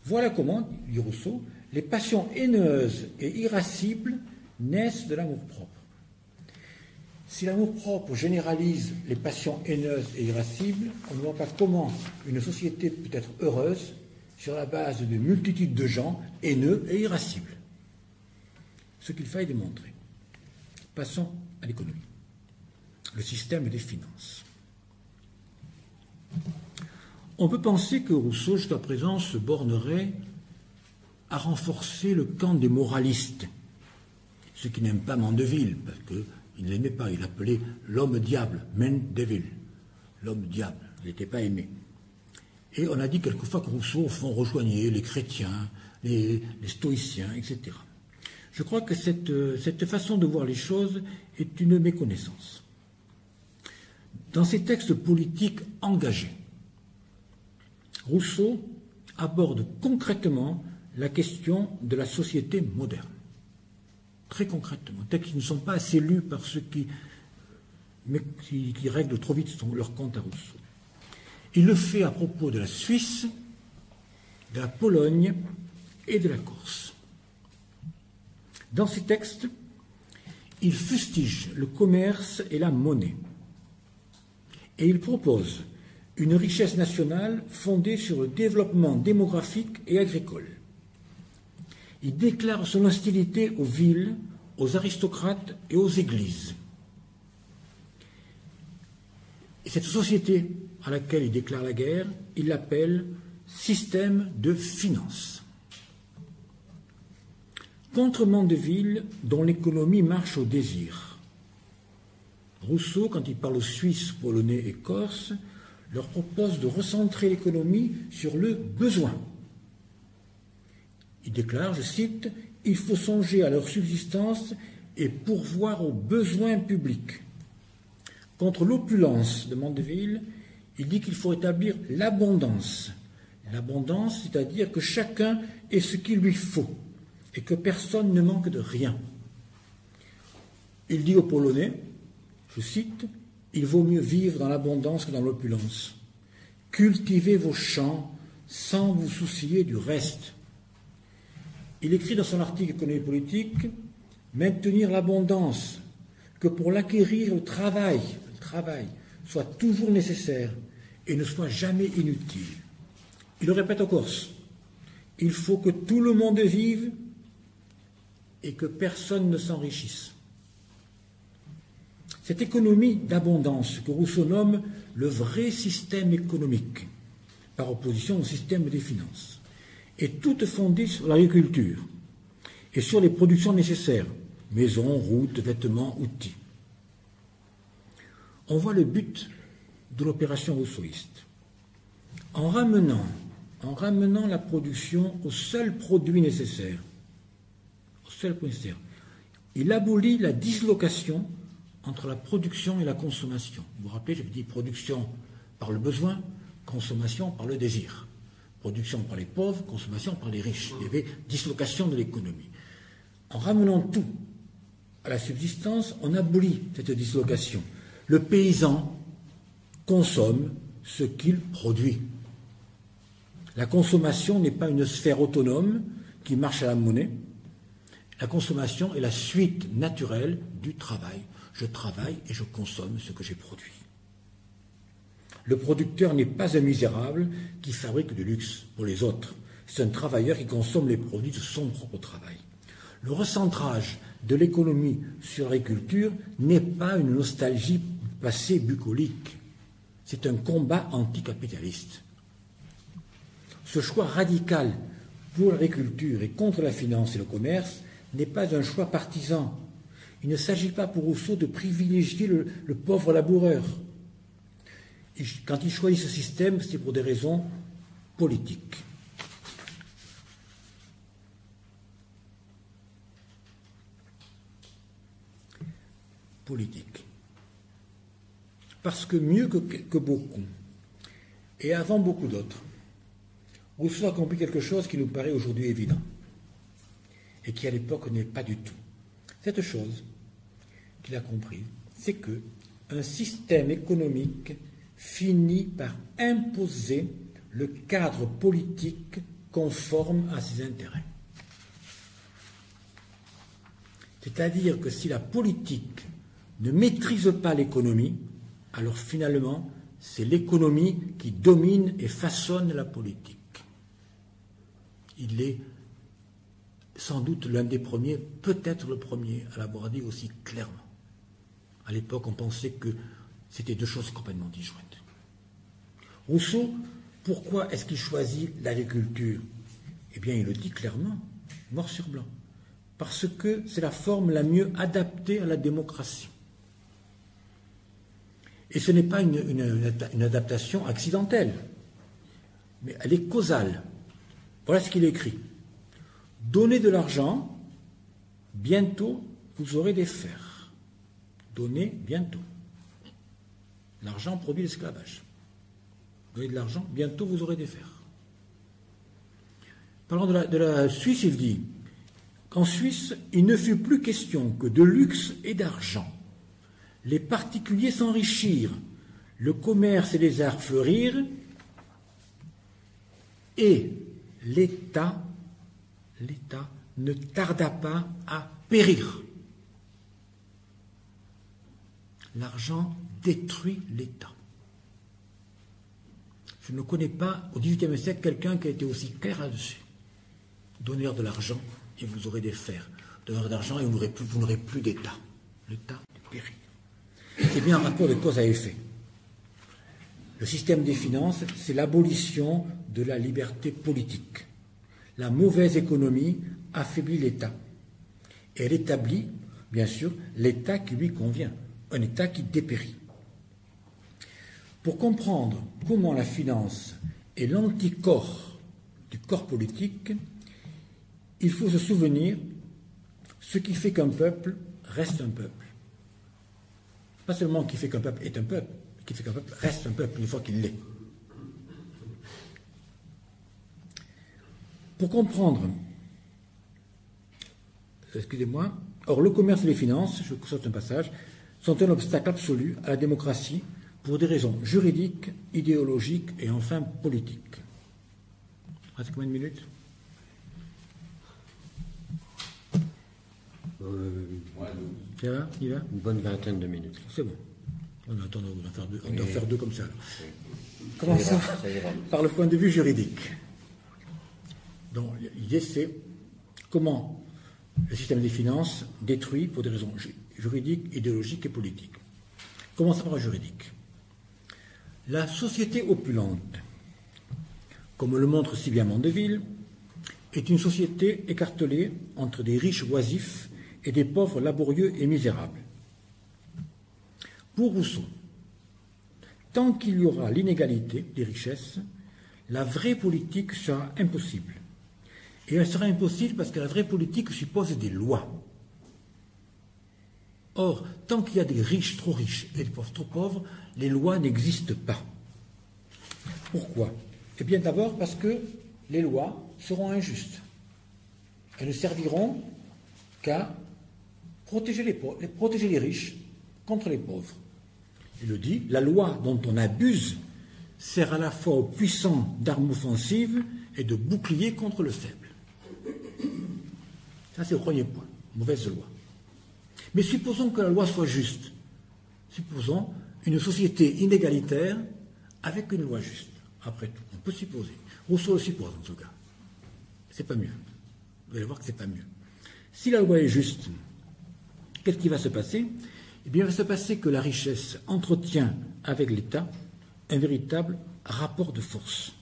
Speaker 2: Voilà comment, dit Rousseau, les passions haineuses et irascibles naissent de l'amour-propre. Si l'amour-propre généralise les passions haineuses et irascibles, on ne voit pas comment une société peut être heureuse sur la base de multitudes de gens haineux et irascibles. Ce qu'il faille démontrer. Passons à l'économie. Le système des finances. On peut penser que Rousseau, jusqu'à présent, se bornerait à renforcer le camp des moralistes, ceux qui n'aiment pas Mandeville, parce qu'il ne l'aimait pas, il l'appelait l'homme-diable, Mendeville, l'homme-diable, il n'était pas aimé. Et on a dit quelquefois que Rousseau, au fond, rejoignait les chrétiens, les stoïciens, etc. Je crois que cette façon de voir les choses est une méconnaissance. Dans ses textes politiques engagés, Rousseau aborde concrètement la question de la société moderne. Très concrètement, textes qui ne sont pas assez lus par ceux qui règlent trop vite leur compte à Rousseau. Il le fait à propos de la Suisse, de la Pologne et de la Corse. Dans ces textes, il fustige le commerce et la monnaie. Et il propose une richesse nationale fondée sur le développement démographique et agricole. Il déclare son hostilité aux villes, aux aristocrates et aux églises. Et cette société à laquelle il déclare la guerre, il l'appelle système de finance. contre Mandeville, dont l'économie marche au désir. Rousseau, quand il parle aux Suisses, Polonais et Corses, leur propose de recentrer l'économie sur le besoin. Il déclare, je cite, « Il faut songer à leur subsistance et pourvoir aux besoins publics. » Contre l'opulence de Mandeville, il dit qu'il faut établir l'abondance. L'abondance, c'est-à-dire que chacun ait ce qu'il lui faut et que personne ne manque de rien. Il dit aux Polonais, je cite, « Il vaut mieux vivre dans l'abondance que dans l'opulence. Cultivez vos champs sans vous soucier du reste. » Il écrit dans son article Économie politique, « Maintenir l'abondance, que pour l'acquérir le travail soit toujours nécessaire et ne soit jamais inutile. » Il le répète aux Corses, « Il faut que tout le monde vive et que personne ne s'enrichisse. » Cette économie d'abondance que Rousseau nomme le vrai système économique, par opposition au système des finances, est toute fondée sur l'agriculture et sur les productions nécessaires, maisons, routes, vêtements, outils. On voit le but de l'opération rousseauiste. En ramenant la production au seul produit nécessaire, il abolit la dislocation entre la production et la consommation. Vous vous rappelez, j'avais dit production par le besoin, consommation par le désir. Production par les pauvres, consommation par les riches. Il y avait dislocation de l'économie. En ramenant tout à la subsistance, on abolit cette dislocation. Le paysan consomme ce qu'il produit. La consommation n'est pas une sphère autonome qui marche à la monnaie. La consommation est la suite naturelle du travail. Je travaille et je consomme ce que j'ai produit. Le producteur n'est pas un misérable qui fabrique du luxe pour les autres. C'est un travailleur qui consomme les produits de son propre travail. Le recentrage de l'économie sur l'agriculture n'est pas une nostalgie du passé bucolique. C'est un combat anticapitaliste. Ce choix radical pour l'agriculture et contre la finance et le commerce n'est pas un choix partisan. Il ne s'agit pas pour Rousseau de privilégier le pauvre laboureur. Quand il choisit ce système, c'est pour des raisons politiques. Parce que mieux que beaucoup, et avant beaucoup d'autres, Rousseau a compris quelque chose qui nous paraît aujourd'hui évident, et qui à l'époque n'est pas du tout. Cette chose qu'il a compris, c'est que un système économique finit par imposer le cadre politique conforme à ses intérêts. C'est-à-dire que si la politique ne maîtrise pas l'économie, alors finalement, c'est l'économie qui domine et façonne la politique. Il est sans doute l'un des premiers, peut-être le premier, à l'avoir dit aussi clairement. À l'époque, on pensait que c'était deux choses complètement disjointes. Rousseau, pourquoi est-ce qu'il choisit l'agriculture? Eh bien, il le dit clairement, noir sur blanc. Parce que c'est la forme la mieux adaptée à la démocratie. Et ce n'est pas une adaptation accidentelle, mais elle est causale. Voilà ce qu'il écrit. Donnez de l'argent, bientôt vous aurez des fers. Donnez bientôt. L'argent produit l'esclavage. Donnez de l'argent, bientôt vous aurez des fers. Parlant de la Suisse, il dit qu'en Suisse, il ne fut plus question que de luxe et d'argent. Les particuliers s'enrichirent, le commerce et les arts fleurirent, et l'État ne tarda pas à périr. L'argent détruit l'État. Je ne connais pas au XVIIIe siècle quelqu'un qui a été aussi clair là-dessus. Donnez-leur de l'argent et vous aurez des fers. Donnez-leur de l'argent et vous n'aurez plus d'État. L'État périt. C'est bien un rapport de cause à effet. Le système des finances, c'est l'abolition de la liberté politique. La mauvaise économie affaiblit l'État. Et elle établit, bien sûr, l'état qui lui convient, un état qui dépérit. Pour comprendre comment la finance est l'anticorps du corps politique, il faut se souvenir ce qui fait qu'un peuple reste un peuple. Pas seulement qui fait qu'un peuple est un peuple, mais qui fait qu'un peuple reste un peuple une fois qu'il l'est. Pour comprendre, excusez-moi, or le commerce et les finances, je saute un passage, sont un obstacle absolu à la démocratie pour des raisons juridiques, idéologiques et enfin politiques. Il reste combien de minutes? Ça va? Il va?
Speaker 1: Une bonne vingtaine de minutes.
Speaker 2: C'est bon. On doit faire deux comme ça.
Speaker 1: Oui.
Speaker 2: Commençons
Speaker 1: Ça ira.
Speaker 2: par le point de vue juridique. Donc l'idée c'est comment le système des finances détruit pour des raisons juridiques, idéologiques et politiques. Commençons par le juridique. La société opulente, comme le montre si bien Mandeville, est une société écartelée entre des riches oisifs et des pauvres laborieux et misérables. Pour Rousseau, tant qu'il y aura l'inégalité des richesses, la vraie politique sera impossible. Et elle sera impossible parce que la vraie politique suppose des lois. Or, tant qu'il y a des riches trop riches et des pauvres trop pauvres, les lois n'existent pas. Pourquoi? Eh bien d'abord parce que les lois seront injustes. Elles ne serviront qu'à protéger les riches contre les pauvres. Il le dit, la loi dont on abuse sert à la fois aux puissants d'armes offensives et de bouclier contre le faible. Ça, c'est le premier point. Mauvaise loi. Mais supposons que la loi soit juste. Supposons une société inégalitaire avec une loi juste. Après tout, on peut supposer. Rousseau le suppose, en tout cas. C'est pas mieux. Vous allez voir que c'est pas mieux. Si la loi est juste, qu'est-ce qui va se passer? Eh bien, il va se passer que la richesse entretient avec l'État un véritable rapport de force.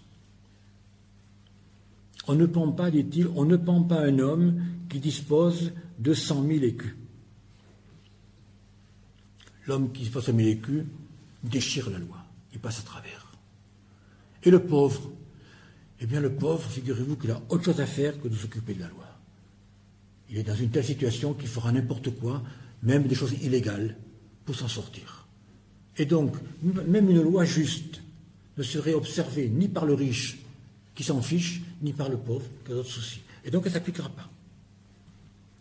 Speaker 2: On ne pend pas, dit-il, on ne pend pas un homme qui dispose de 100 000 écus. L'homme qui dispose de 100 000 écus déchire la loi, il passe à travers. Et le pauvre, eh bien le pauvre, figurez-vous qu'il a autre chose à faire que de s'occuper de la loi. Il est dans une telle situation qu'il fera n'importe quoi, même des choses illégales, pour s'en sortir. Et donc, même une loi juste ne serait observée ni par le riche qui s'en fiche, ni par le pauvre qui a d'autres soucis. Et donc, elle ne s'appliquera pas.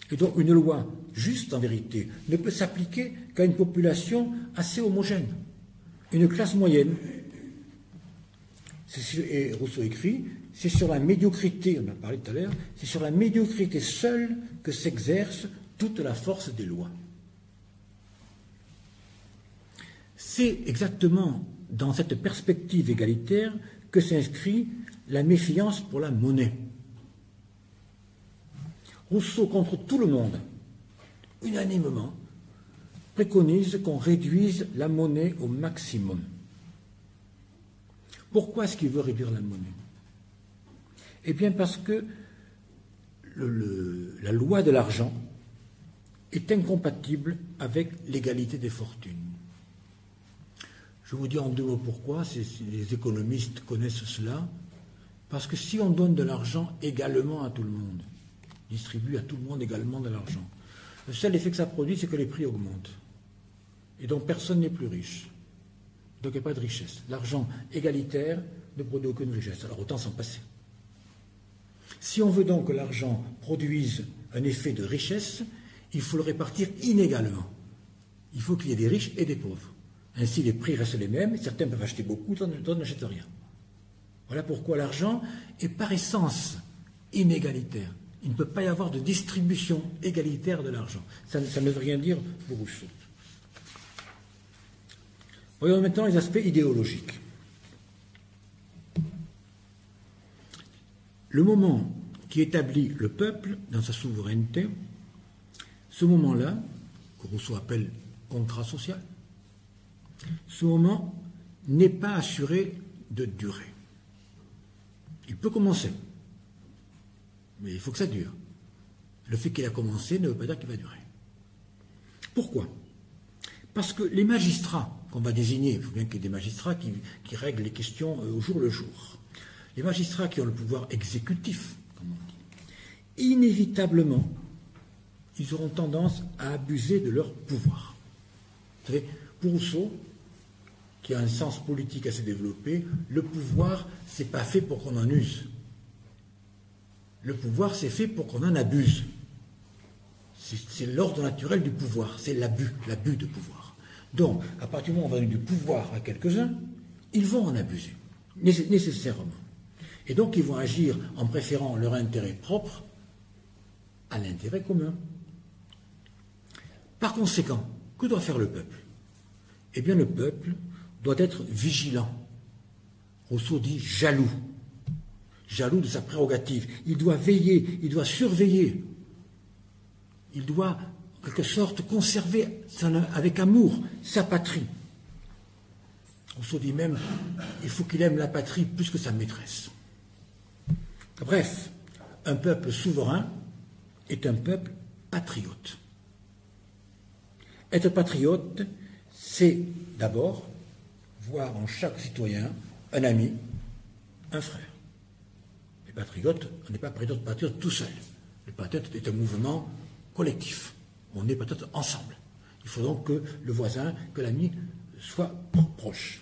Speaker 2: Et donc, une loi juste, en vérité, ne peut s'appliquer qu'à une population assez homogène. Une classe moyenne. Et Rousseau écrit, c'est sur la médiocrité, on en a parlé tout à l'heure, c'est sur la médiocrité seule que s'exerce toute la force des lois. C'est exactement dans cette perspective égalitaire que s'inscrit la méfiance pour la monnaie. Rousseau, contre tout le monde, unanimement, préconise qu'on réduise la monnaie au maximum. Pourquoi est-ce qu'il veut réduire la monnaie? Eh bien parce que la loi de l'argent est incompatible avec l'égalité des fortunes. Je vous dis en deux mots pourquoi, les économistes connaissent cela, parce que si on donne de l'argent également à tout le monde, distribue à tout le monde également de l'argent, le seul effet que ça produit, c'est que les prix augmentent. Et donc personne n'est plus riche. Donc il n'y a pas de richesse. L'argent égalitaire ne produit aucune richesse. Alors autant s'en passer. Si on veut donc que l'argent produise un effet de richesse, il faut le répartir inégalement. Il faut qu'il y ait des riches et des pauvres. Ainsi, les prix restent les mêmes. Certains peuvent acheter beaucoup, d'autres n'achètent rien. Voilà pourquoi l'argent est par essence inégalitaire. Il ne peut pas y avoir de distribution égalitaire de l'argent. Ça ne veut rien dire pour Rousseau. Voyons maintenant les aspects idéologiques. Le moment qui établit le peuple dans sa souveraineté, ce moment-là, que Rousseau appelle contrat social, ce moment n'est pas assuré de durée. Il peut commencer, mais il faut que ça dure. Le fait qu'il a commencé ne veut pas dire qu'il va durer. Pourquoi? Parce que les magistrats qu'on va désigner, il faut bien qu'il y ait des magistrats qui règlent les questions au jour le jour. Les magistrats qui ont le pouvoir exécutif, comme on dit, inévitablement, ils auront tendance à abuser de leur pouvoir. Vous savez, pour Rousseau, qui a un sens politique assez développé, le pouvoir, c'est pas fait pour qu'on en use. Le pouvoir, c'est fait pour qu'on en abuse. C'est l'ordre naturel du pouvoir, c'est l'abus de pouvoir. Donc, à partir du moment où on va donner du pouvoir à quelques-uns, ils vont en abuser, nécessairement. Et donc, ils vont agir en préférant leur intérêt propre à l'intérêt commun. Par conséquent, que doit faire le peuple? Eh bien, le peuple doit être vigilant. Rousseau dit jaloux. Jaloux de sa prérogative. Il doit veiller, il doit surveiller. Il doit, en quelque sorte, conserver avec amour sa patrie. Rousseau dit même, il faut qu'il aime la patrie plus que sa maîtresse. Bref, un peuple souverain est un peuple patriote. Être patriote, c'est d'abord voir en chaque citoyen un ami, un frère. Les patriotes, on n'est pas patriote tout seul. Le patriote est un mouvement collectif. On est patriote ensemble. Il faut donc que le voisin, que l'ami soit proche.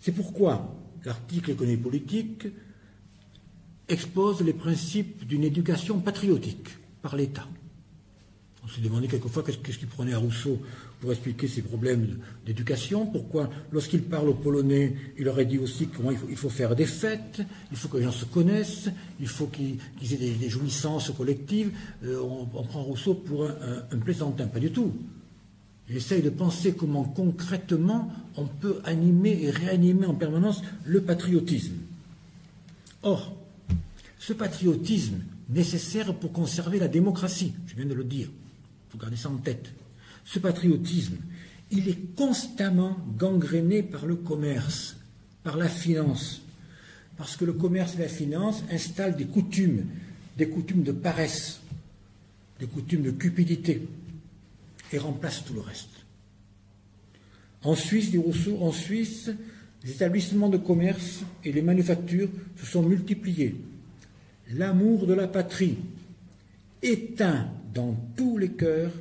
Speaker 2: C'est pourquoi l'article Économie politique expose les principes d'une éducation patriotique par l'État. On s'est demandé quelquefois qu'est-ce qu'il prenait à Rousseau pour expliquer ses problèmes d'éducation. Pourquoi, lorsqu'il parle aux Polonais, il aurait dit aussi qu'il faut faire des fêtes, il faut que les gens se connaissent, il faut qu'ils aient des jouissances collectives. On prend Rousseau pour un plaisantin, pas du tout. Il essaye de penser comment concrètement on peut animer et réanimer en permanence le patriotisme. Or, ce patriotisme nécessaire pour conserver la démocratie, je viens de le dire, il faut garder ça en tête. Ce patriotisme, il est constamment gangréné par le commerce, par la finance. Parce que le commerce et la finance installent des coutumes de paresse, des coutumes de cupidité, et remplacent tout le reste. En Suisse, dit Rousseau, en Suisse, les établissements de commerce et les manufactures se sont multipliés. L'amour de la patrie, éteint dans tous les cœurs,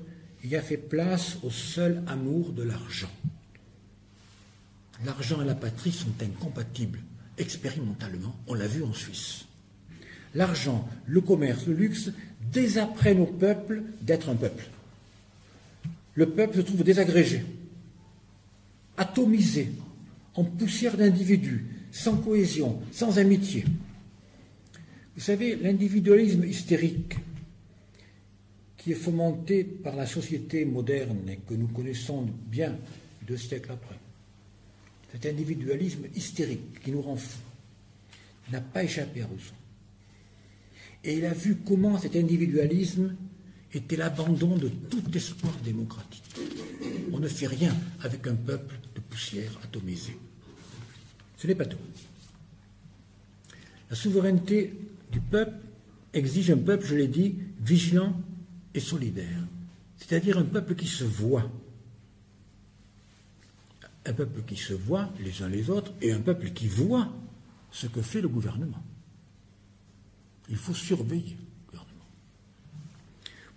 Speaker 2: y a fait place au seul amour de l'argent. L'argent et la patrie sont incompatibles, expérimentalement, on l'a vu en Suisse. L'argent, le commerce, le luxe désapprennent au peuple d'être un peuple. Le peuple se trouve désagrégé, atomisé, en poussière d'individus, sans cohésion, sans amitié. Vous savez, l'individualisme hystérique qui est fomenté par la société moderne et que nous connaissons bien 2 siècles après, cet individualisme hystérique qui nous rend fous, n'a pas échappé à Rousseau. Et il a vu comment cet individualisme était l'abandon de tout espoir démocratique. On ne fait rien avec un peuple de poussière atomisée. Ce n'est pas tout. La souveraineté du peuple exige un peuple, je l'ai dit, vigilant et solidaire. C'est-à-dire un peuple qui se voit. Un peuple qui se voit les uns les autres et un peuple qui voit ce que fait le gouvernement. Il faut surveiller le gouvernement.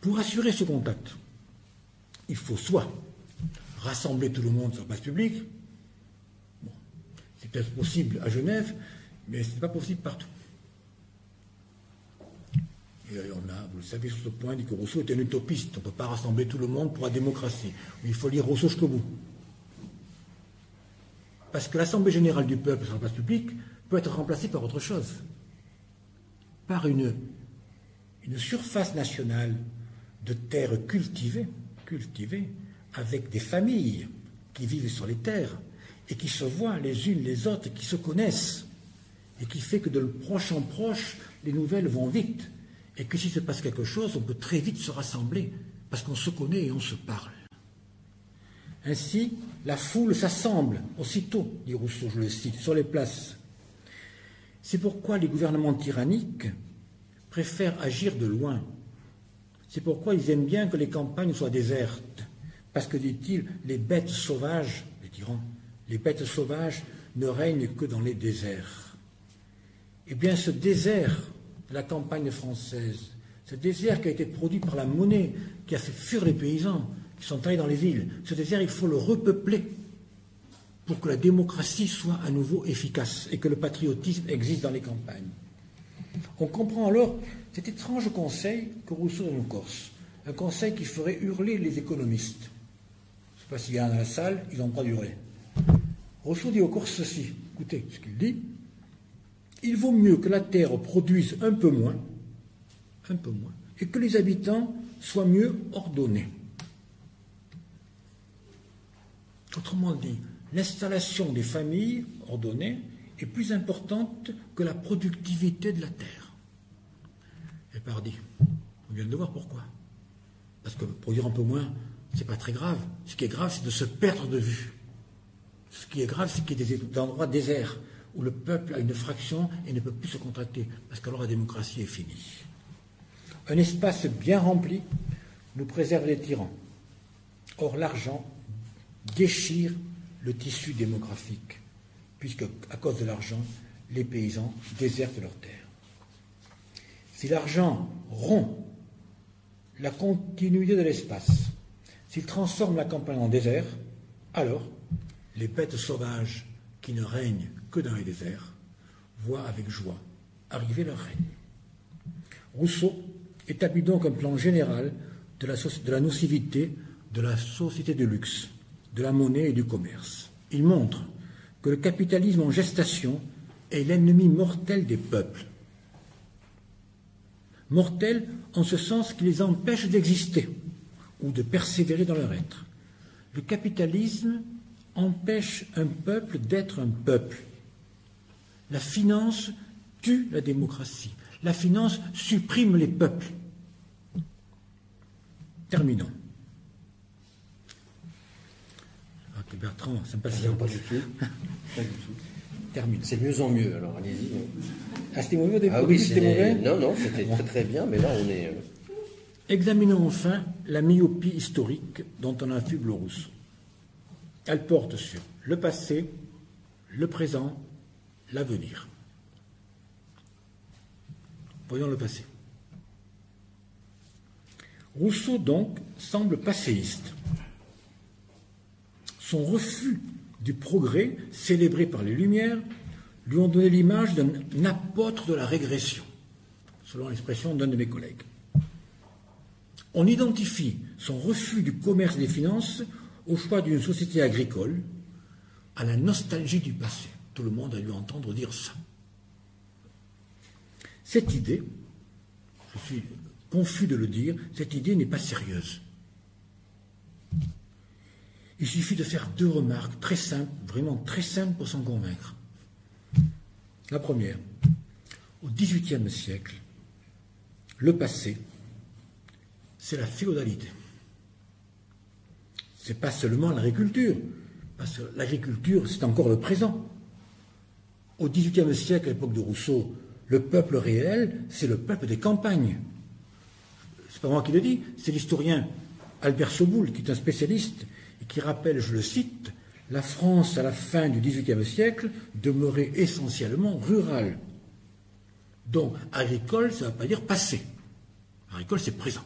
Speaker 2: Pour assurer ce contact, il faut soit rassembler tout le monde sur la place publique. Bon, c'est peut-être possible à Genève, mais ce n'est pas possible partout. Et on a, vous le savez, sur ce point, dit que Rousseau est un utopiste. On ne peut pas rassembler tout le monde pour la démocratie. Mais il faut lire Rousseau jusqu'au bout. Parce que l'Assemblée générale du peuple sur la place publique peut être remplacée par autre chose. Par une surface nationale de terres cultivées, avec des familles qui vivent sur les terres et qui se voient les unes les autres, qui se connaissent, et qui fait que de proche en proche, les nouvelles vont vite. Et que s'il se passe quelque chose, on peut très vite se rassembler, parce qu'on se connaît et on se parle. Ainsi, la foule s'assemble aussitôt, dit Rousseau, je le cite, sur les places. C'est pourquoi les gouvernements tyranniques préfèrent agir de loin. C'est pourquoi ils aiment bien que les campagnes soient désertes. Parce que, dit-il, les bêtes sauvages, les tyrans, les bêtes sauvages ne règnent que dans les déserts. Eh bien, ce désert de la campagne française, ce désert qui a été produit par la monnaie, qui a fait fuir les paysans, qui sont allés dans les villes, ce désert, il faut le repeupler pour que la démocratie soit à nouveau efficace et que le patriotisme existe dans les campagnes. On comprend alors cet étrange conseil que Rousseau donne aux Corses, un conseil qui ferait hurler les économistes. Je ne sais pas s'il y en a dans la salle, ils ont le droit d'hurler. Rousseau dit aux Corses ceci, écoutez ce qu'il dit, il vaut mieux que la terre produise un peu moins, et que les habitants soient mieux ordonnés. Autrement dit, l'installation des familles ordonnées est plus importante que la productivité de la terre. Et pardi, on vient de voir pourquoi. Parce que produire un peu moins, c'est pas très grave. Ce qui est grave, c'est de se perdre de vue. Ce qui est grave, c'est qu'il y a des endroits déserts où le peuple a une fraction et ne peut plus se contracter, parce qu'alors la démocratie est finie. Un espace bien rempli nous préserve les tyrans. Or, l'argent déchire le tissu démographique, puisque, à cause de l'argent, les paysans désertent leurs terres. Si l'argent rompt la continuité de l'espace, s'il transforme la campagne en désert, alors les bêtes sauvages qui ne règnent que dans les déserts voient avec joie arriver leur règne. Rousseau établit donc un plan général de la nocivité de la société de luxe, de la monnaie et du commerce. Il montre que le capitalisme en gestation est l'ennemi mortel des peuples. Mortel en ce sens qu'il les empêche d'exister ou de persévérer dans leur être. Le capitalisme empêche un peuple d'être un peuple. La finance tue la démocratie. La finance supprime les peuples. Terminons. Ah, que Bertrand, sympathisant.
Speaker 1: Pas du tout. Pas du tout.
Speaker 2: Termine.
Speaker 1: C'est de mieux en mieux, alors allez-y.
Speaker 2: Ah, c'était mauvais au début?
Speaker 1: Ah oui,
Speaker 2: c'était mauvais?
Speaker 1: Non, c'était très très bien, mais là on est...
Speaker 2: Examinons enfin la myopie historique dont on affuble Rousseau. Elle porte sur le passé, le présent, l'avenir. Voyons le passé. Rousseau, donc, semble passéiste. Son refus du progrès, célébré par les Lumières, lui ont donné l'image d'un apôtre de la régression, selon l'expression d'un de mes collègues. On identifie son refus du commerce et des finances au choix d'une société agricole, à la nostalgie du passé. Tout le monde a dû entendre dire ça. Cette idée, je suis confus de le dire, cette idée n'est pas sérieuse. Il suffit de faire deux remarques très simples, vraiment très simples pour s'en convaincre. La première, au XVIIIe siècle, le passé, c'est la féodalité. Ce n'est pas seulement l'agriculture, parce que l'agriculture, c'est encore le présent. Au XVIIIe siècle, à l'époque de Rousseau, le peuple réel, c'est le peuple des campagnes. C'est pas moi qui le dis, c'est l'historien Albert Soboul, qui est un spécialiste, et qui rappelle, je le cite, « La France, à la fin du XVIIIe siècle, demeurait essentiellement rurale. » Donc, agricole, ça ne veut pas dire passé. Agricole, c'est présent.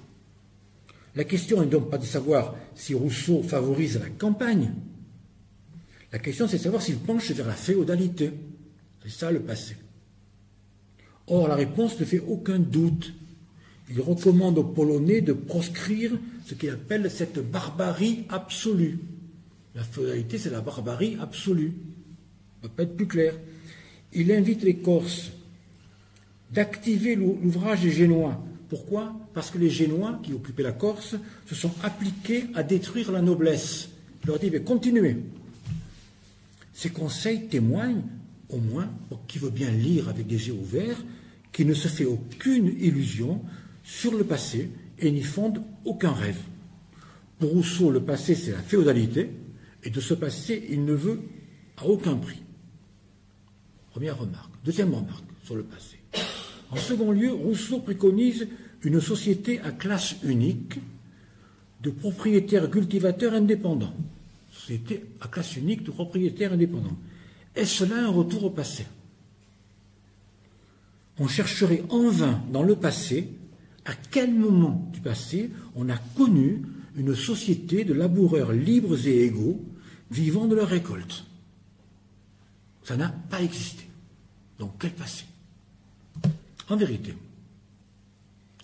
Speaker 2: La question n'est donc pas de savoir si Rousseau favorise la campagne. La question, c'est de savoir s'il penche vers la féodalité. C'est ça le passé. Or, la réponse ne fait aucun doute. Il recommande aux Polonais de proscrire ce qu'il appelle cette barbarie absolue. La féodalité, c'est la barbarie absolue. Ça ne peut pas être plus clair. Il invite les Corses d'activer l'ouvrage des Génois. Pourquoi? Parce que les Génois, qui occupaient la Corse, se sont appliqués à détruire la noblesse. Il leur dit, mais continuez. Ces conseils témoignent, au moins, pour qui veut bien lire avec des yeux ouverts, qu'il ne se fait aucune illusion sur le passé et n'y fonde aucun rêve. Pour Rousseau, le passé, c'est la féodalité, et de ce passé, il ne veut à aucun prix. Première remarque. Deuxième remarque sur le passé. En second lieu, Rousseau préconise une société à classe unique de propriétaires cultivateurs indépendants. Société à classe unique de propriétaires indépendants. Est-ce là un retour au passé? On chercherait en vain dans le passé à quel moment du passé on a connu une société de laboureurs libres et égaux vivant de leur récolte. Ça n'a pas existé. Donc quel passé? En vérité,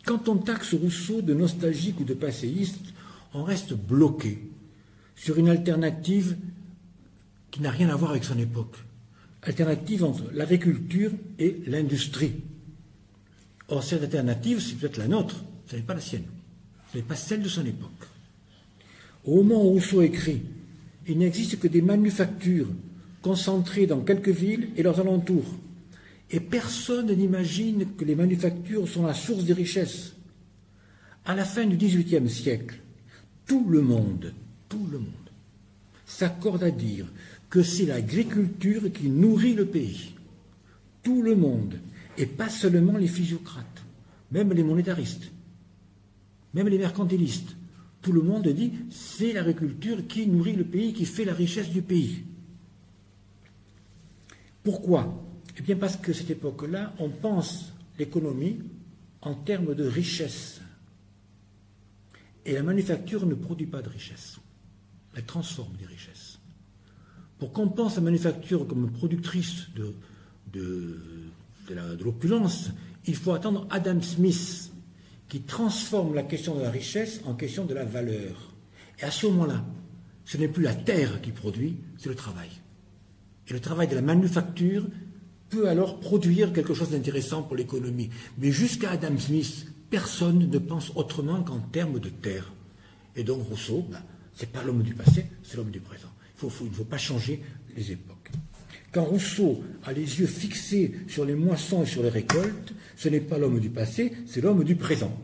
Speaker 2: quand on taxe Rousseau de nostalgique ou de passéiste, on reste bloqué sur une alternative qui n'a rien à voir avec son époque. Alternative entre l'agriculture et l'industrie. Or, cette alternative, c'est peut-être la nôtre, ce n'est pas la sienne, ce n'est pas celle de son époque. Au moment où Rousseau écrit, il n'existe que des manufactures concentrées dans quelques villes et leurs alentours. Et personne n'imagine que les manufactures sont la source des richesses. À la fin du XVIIIe siècle, tout le monde s'accorde à dire que c'est l'agriculture qui nourrit le pays. Tout le monde, et pas seulement les physiocrates, même les monétaristes, même les mercantilistes. Tout le monde dit c'est l'agriculture qui nourrit le pays, qui fait la richesse du pays. Pourquoi? Eh bien parce que cette époque-là, on pense l'économie en termes de richesse. Et la manufacture ne produit pas de richesse. Elle transforme des richesses. Pour qu'on pense la manufacture comme productrice de l'opulence, il faut attendre Adam Smith, qui transforme la question de la richesse en question de la valeur. Et à ce moment-là, ce n'est plus la terre qui produit, c'est le travail. Et le travail de la manufacture peut alors produire quelque chose d'intéressant pour l'économie. Mais jusqu'à Adam Smith, personne ne pense autrement qu'en termes de terre. Et donc Rousseau, ce n'est pas l'homme du passé, c'est l'homme du présent. Il ne faut pas changer les époques. Quand Rousseau a les yeux fixés sur les moissons et sur les récoltes, ce n'est pas l'homme du passé, c'est l'homme du présent.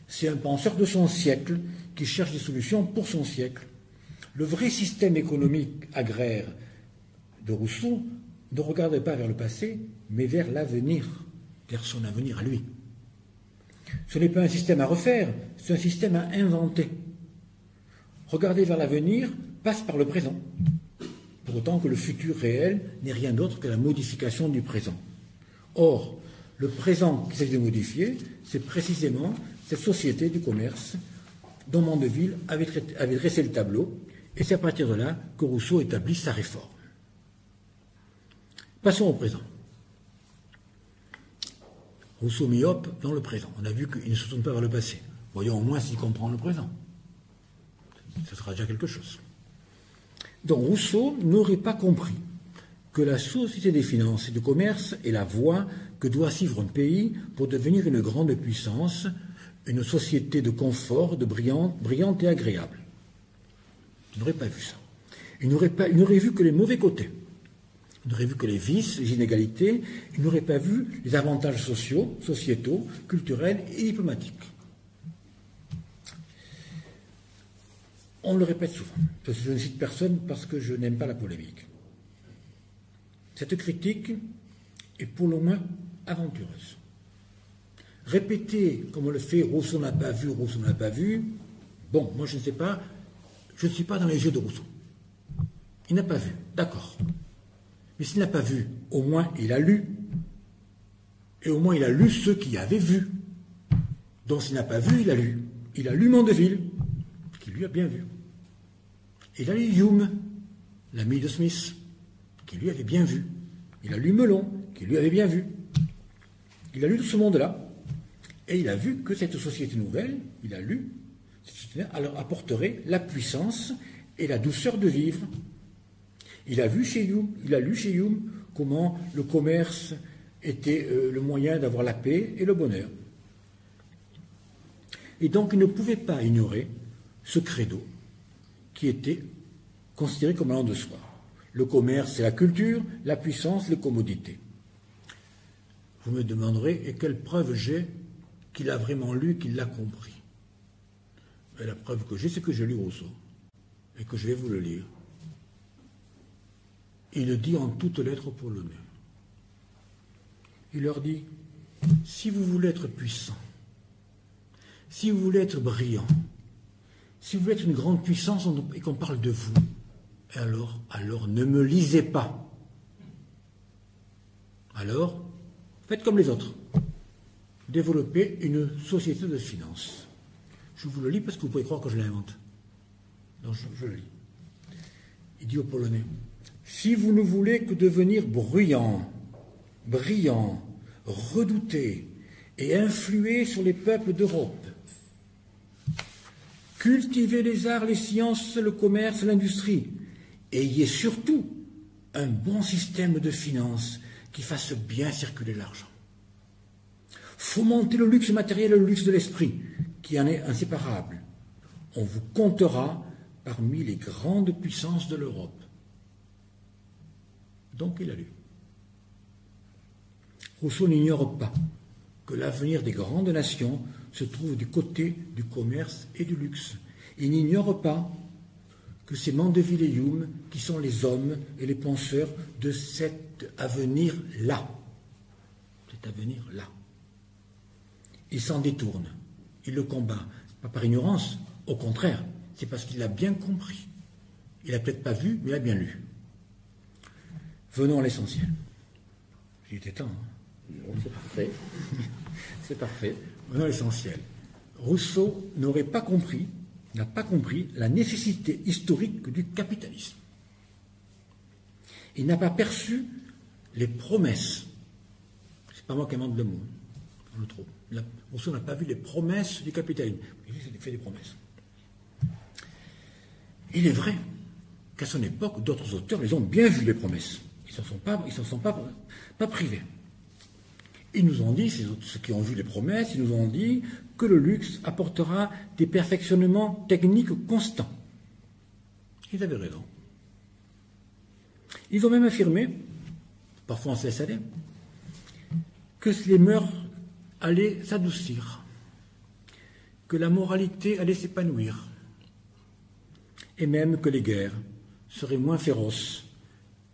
Speaker 2: C'est un penseur de son siècle qui cherche des solutions pour son siècle. Le vrai système économique agraire de Rousseau ne regardait pas vers le passé, mais vers l'avenir, vers son avenir à lui. Ce n'est pas un système à refaire, c'est un système à inventer. Regarder vers l'avenir passe par le présent, pour autant que le futur réel n'est rien d'autre que la modification du présent. Or, le présent qu'il s'agit de modifier, c'est précisément cette société du commerce dont Mandeville avait dressé le tableau, et c'est à partir de là que Rousseau établit sa réforme. Passons au présent. Rousseau myope dans le présent. On a vu qu'il ne se tourne pas vers le passé. Voyons au moins s'il comprend le présent. Ce sera déjà quelque chose. Donc Rousseau n'aurait pas compris que la société des finances et du commerce est la voie que doit suivre un pays pour devenir une grande puissance, une société de confort, brillante et agréable. Il n'aurait pas vu ça. Il n'aurait vu que les mauvais côtés. Il n'aurait vu que les vices, les inégalités. Il n'aurait pas vu les avantages sociaux, sociétaux, culturels et diplomatiques. On le répète souvent. Je ne cite personne parce que je n'aime pas la polémique. Cette critique est pour le moins aventureuse. Répéter, comme on le fait, Rousseau n'a pas vu, Rousseau n'a pas vu, bon, moi je ne sais pas, je ne suis pas dans les yeux de Rousseau. Il n'a pas vu, d'accord. Mais s'il n'a pas vu, au moins il a lu. Et au moins il a lu ceux qui avaient vu. Donc s'il n'a pas vu, il a lu. Il a lu Mandeville, qui lui a bien vu. Il a lu Hume, l'ami de Smith, qui lui avait bien vu. Il a lu Melon, qui lui avait bien vu. Il a lu tout ce monde-là. Et il a vu que cette société nouvelle, il a lu, alors apporterait la puissance et la douceur de vivre. Il a lu chez Hume comment le commerce était le moyen d'avoir la paix et le bonheur. Et donc il ne pouvait pas ignorer ce credo qui était considéré comme allant de soi. Le commerce, c'est la culture, la puissance, les commodités. Vous me demanderez, et quelle preuve j'ai qu'il a vraiment lu, qu'il l'a compris? Et la preuve que j'ai, c'est que j'ai lu Rousseau, et que je vais vous le lire. Il le dit en toutes lettres aux Polonais. Il leur dit, si vous voulez être puissant, si vous voulez être brillant, si vous voulez être une grande puissance et qu'on parle de vous, alors ne me lisez pas. Alors, faites comme les autres. Développez une société de finances. Je vous le lis parce que vous pouvez croire que je l'invente. Donc je le lis. Il dit aux Polonais, si vous ne voulez que devenir bruyant, brillant, redouté et influer sur les peuples d'Europe, cultivez les arts, les sciences, le commerce, l'industrie. Ayez surtout un bon système de finances qui fasse bien circuler l'argent. Fomentez le luxe matériel et le luxe de l'esprit, qui en est inséparable. On vous comptera parmi les grandes puissances de l'Europe. Donc il a lu. Rousseau n'ignore pas que l'avenir des grandes nations se trouve du côté du commerce et du luxe. Il n'ignore pas que c'est Mandeville et Hume qui sont les hommes et les penseurs de cet avenir-là. Cet avenir-là. Il s'en détourne, il le combat, pas par ignorance, au contraire, c'est parce qu'il l'a bien compris. Il n'a peut-être pas vu, mais il a bien lu. Venons à l'essentiel. Il était temps. Hein.
Speaker 1: Non, c'est parfait. C'est parfait.
Speaker 2: Venons à l'essentiel. Rousseau n'a pas compris la nécessité historique du capitalisme. Il n'a pas perçu les promesses. C'est pas moi qui invente le mot, je le trouve. Rousseau n'a pas vu les promesses du capitalisme. Il fait des promesses. Il est vrai qu'à son époque, d'autres auteurs les ont bien vues, les promesses. Ils ne s'en sont pas privés. Ils nous ont dit, ceux qui ont vu les promesses, ils nous ont dit que le luxe apportera des perfectionnements techniques constants. Ils avaient raison. Ils ont même affirmé, parfois on se laisse aller, que les mœurs allaient s'adoucir, que la moralité allait s'épanouir, et même que les guerres seraient moins féroces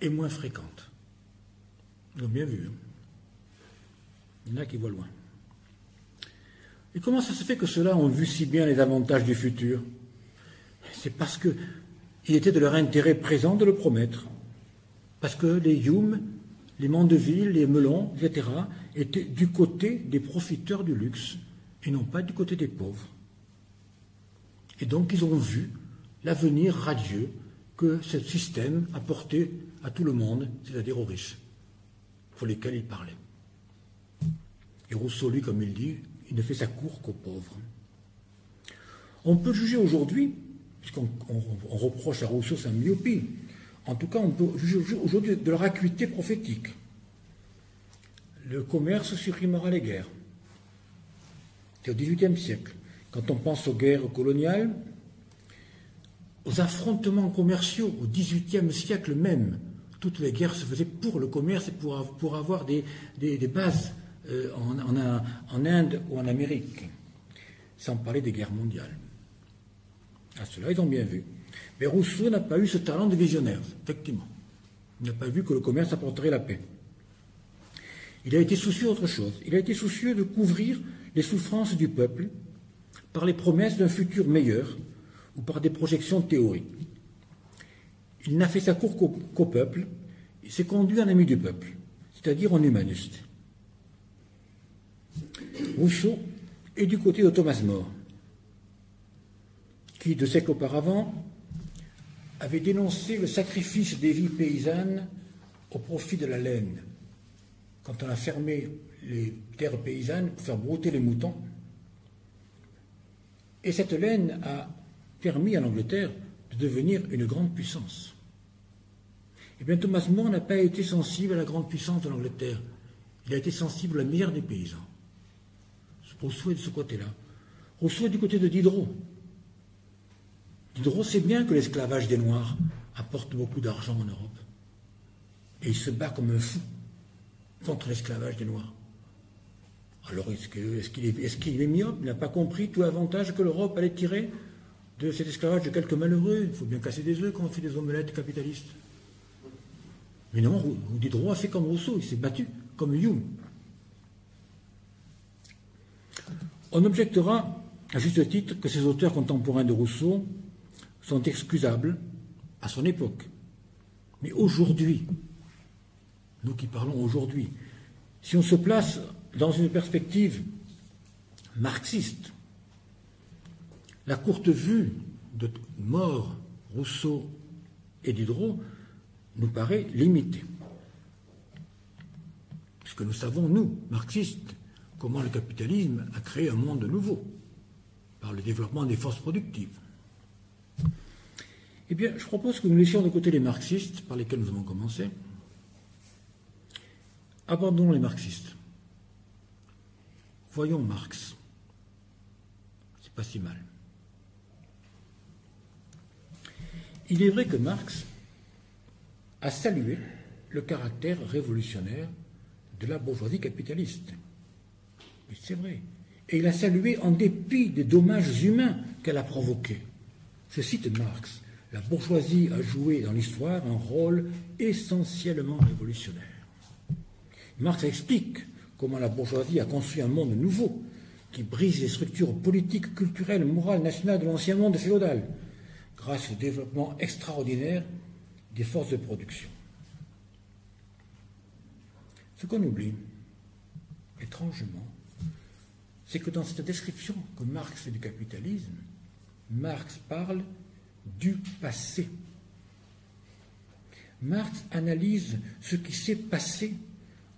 Speaker 2: et moins fréquentes. Ils l'ont bien vu. Hein. Il y en a qui voient loin. Et comment ça se fait que ceux-là ont vu si bien les avantages du futur? C'est parce qu'il était de leur intérêt présent de le promettre. Parce que les Hume, les Mandeville, les Melon, etc., étaient du côté des profiteurs du luxe et non pas du côté des pauvres. Et donc ils ont vu l'avenir radieux que ce système apportait à tout le monde, c'est-à-dire aux riches, pour lesquels il parlait. Et Rousseau, lui, comme il dit, il ne fait sa cour qu'aux pauvres. On peut juger aujourd'hui, puisqu'on reproche à Rousseau sa myopie, en tout cas on peut juger aujourd'hui de leur acuité prophétique. Le commerce supprimera les guerres. C'est au XVIIIe siècle. Quand on pense aux guerres coloniales, aux affrontements commerciaux, au XVIIIe siècle même, toutes les guerres se faisaient pour le commerce et pour avoir des bases en Inde ou en Amérique, sans parler des guerres mondiales. À cela, ils ont bien vu. Mais Rousseau n'a pas eu ce talent de visionnaire, effectivement. Il n'a pas vu que le commerce apporterait la paix. Il a été soucieux d'autre chose. Il a été soucieux de couvrir les souffrances du peuple par les promesses d'un futur meilleur ou par des projections théoriques. Il n'a fait sa cour qu'au peuple, il s'est conduit en ami du peuple, c'est-à-dire en humaniste. Rousseau est du côté de Thomas More, qui, 2 siècles auparavant, avait dénoncé le sacrifice des vies paysannes au profit de la laine. Quand on a fermé les terres paysannes pour faire brouter les moutons, et cette laine a permis à l'Angleterre de devenir une grande puissance. Eh bien, Thomas More n'a pas été sensible à la grande puissance de l'Angleterre. Il a été sensible à la misère des paysans. Rousseau est de ce côté-là. Rousseau est du côté de Diderot. Diderot sait bien que l'esclavage des Noirs apporte beaucoup d'argent en Europe. Et il se bat comme un fou contre l'esclavage des Noirs. Alors, est-ce qu'il est myope? Il n'a pas compris tout l'avantage que l'Europe allait tirer de cet esclavage de quelques malheureux? Il faut bien casser des œufs quand on fait des omelettes capitalistes. Mais non, Diderot a fait comme Rousseau, il s'est battu comme Hume. On objectera, à juste titre, que ces auteurs contemporains de Rousseau sont excusables à son époque. Mais aujourd'hui, nous qui parlons aujourd'hui, si on se place dans une perspective marxiste, la courte vue de More, Rousseau et Diderot nous paraît limitée. Puisque nous savons, nous, marxistes, comment le capitalisme a créé un monde nouveau par le développement des forces productives. Eh bien, je propose que nous laissions de côté les marxistes par lesquels nous avons commencé. Abandonnons les marxistes. Voyons Marx. C'est pas si mal. Il est vrai que Marx a salué le caractère révolutionnaire de la bourgeoisie capitaliste. Mais c'est vrai. Et il a salué en dépit des dommages humains qu'elle a provoqués. Je cite Marx. La bourgeoisie a joué dans l'histoire un rôle essentiellement révolutionnaire. Marx explique comment la bourgeoisie a construit un monde nouveau qui brise les structures politiques, culturelles, morales, nationales de l'ancien monde féodal, grâce au développement extraordinaire des forces de production. Ce qu'on oublie, étrangement, c'est que dans cette description que Marx fait du capitalisme, Marx parle du passé. Marx analyse ce qui s'est passé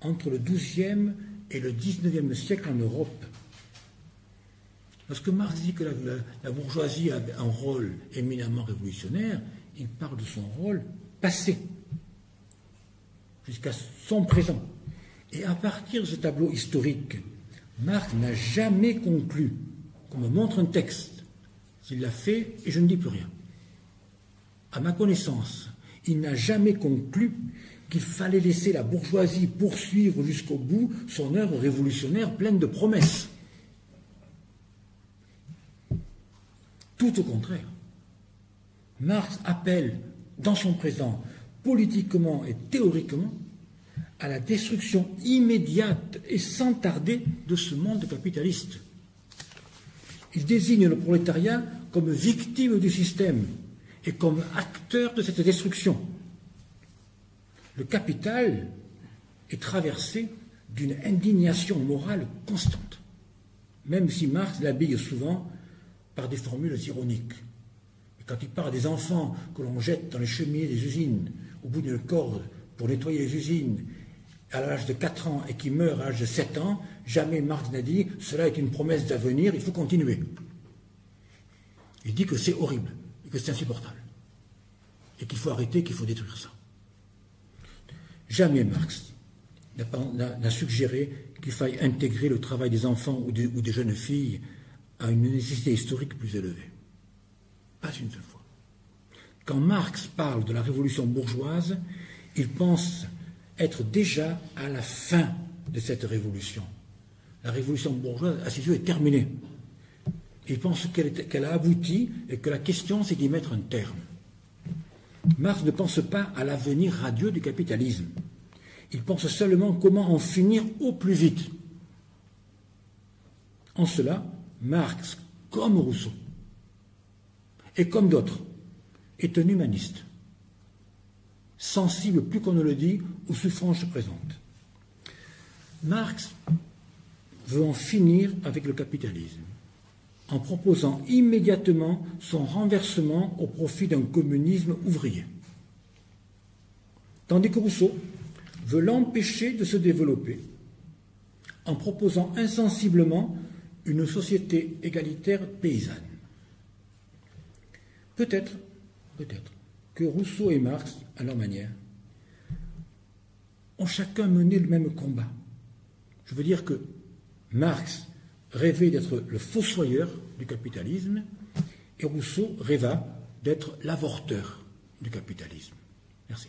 Speaker 2: entre le XIIe et le XIXe siècle en Europe. Lorsque Marx dit que la bourgeoisie a un rôle éminemment révolutionnaire, il parle de son rôle passé, jusqu'à son présent. Et à partir de ce tableau historique, Marx n'a jamais conclu, qu'on me montre un texte, s'il l'a fait, et je ne dis plus rien. À ma connaissance, il n'a jamais conclu qu'il fallait laisser la bourgeoisie poursuivre jusqu'au bout son œuvre révolutionnaire pleine de promesses. Tout au contraire. Marx appelle, dans son présent, politiquement et théoriquement, à la destruction immédiate et sans tarder de ce monde capitaliste. Il désigne le prolétariat comme victime du système et comme acteur de cette destruction. Le capital est traversé d'une indignation morale constante, même si Marx l'habille souvent par des formules ironiques. Et quand il parle des enfants que l'on jette dans les cheminées des usines, au bout d'une corde pour nettoyer les usines, à l'âge de 4 ans et qui meurt à l'âge de 7 ans, jamais Marx n'a dit « cela est une promesse d'avenir, il faut continuer ». Il dit que c'est horrible, et que c'est insupportable, et qu'il faut arrêter, qu'il faut détruire ça. Jamais Marx n'a suggéré qu'il faille intégrer le travail des enfants ou des jeunes filles à une nécessité historique plus élevée. Pas une seule fois. Quand Marx parle de la révolution bourgeoise, il pense être déjà à la fin de cette révolution. La révolution bourgeoise, à ses yeux, est terminée. Il pense qu'elle a abouti et que la question, c'est d'y mettre un terme. Marx ne pense pas à l'avenir radieux du capitalisme. Il pense seulement comment en finir au plus vite. En cela, Marx, comme Rousseau, et comme d'autres, est un humaniste, sensible plus qu'on ne le dit aux souffrances présentes. Marx veut en finir avec le capitalisme, en proposant immédiatement son renversement au profit d'un communisme ouvrier. Tandis que Rousseau veut l'empêcher de se développer en proposant insensiblement une société égalitaire paysanne. Peut-être que Rousseau et Marx, à leur manière, ont chacun mené le même combat. Je veux dire que Marx rêvait d'être le fossoyeur du capitalisme et Rousseau rêva d'être l'avorteur du capitalisme. Merci.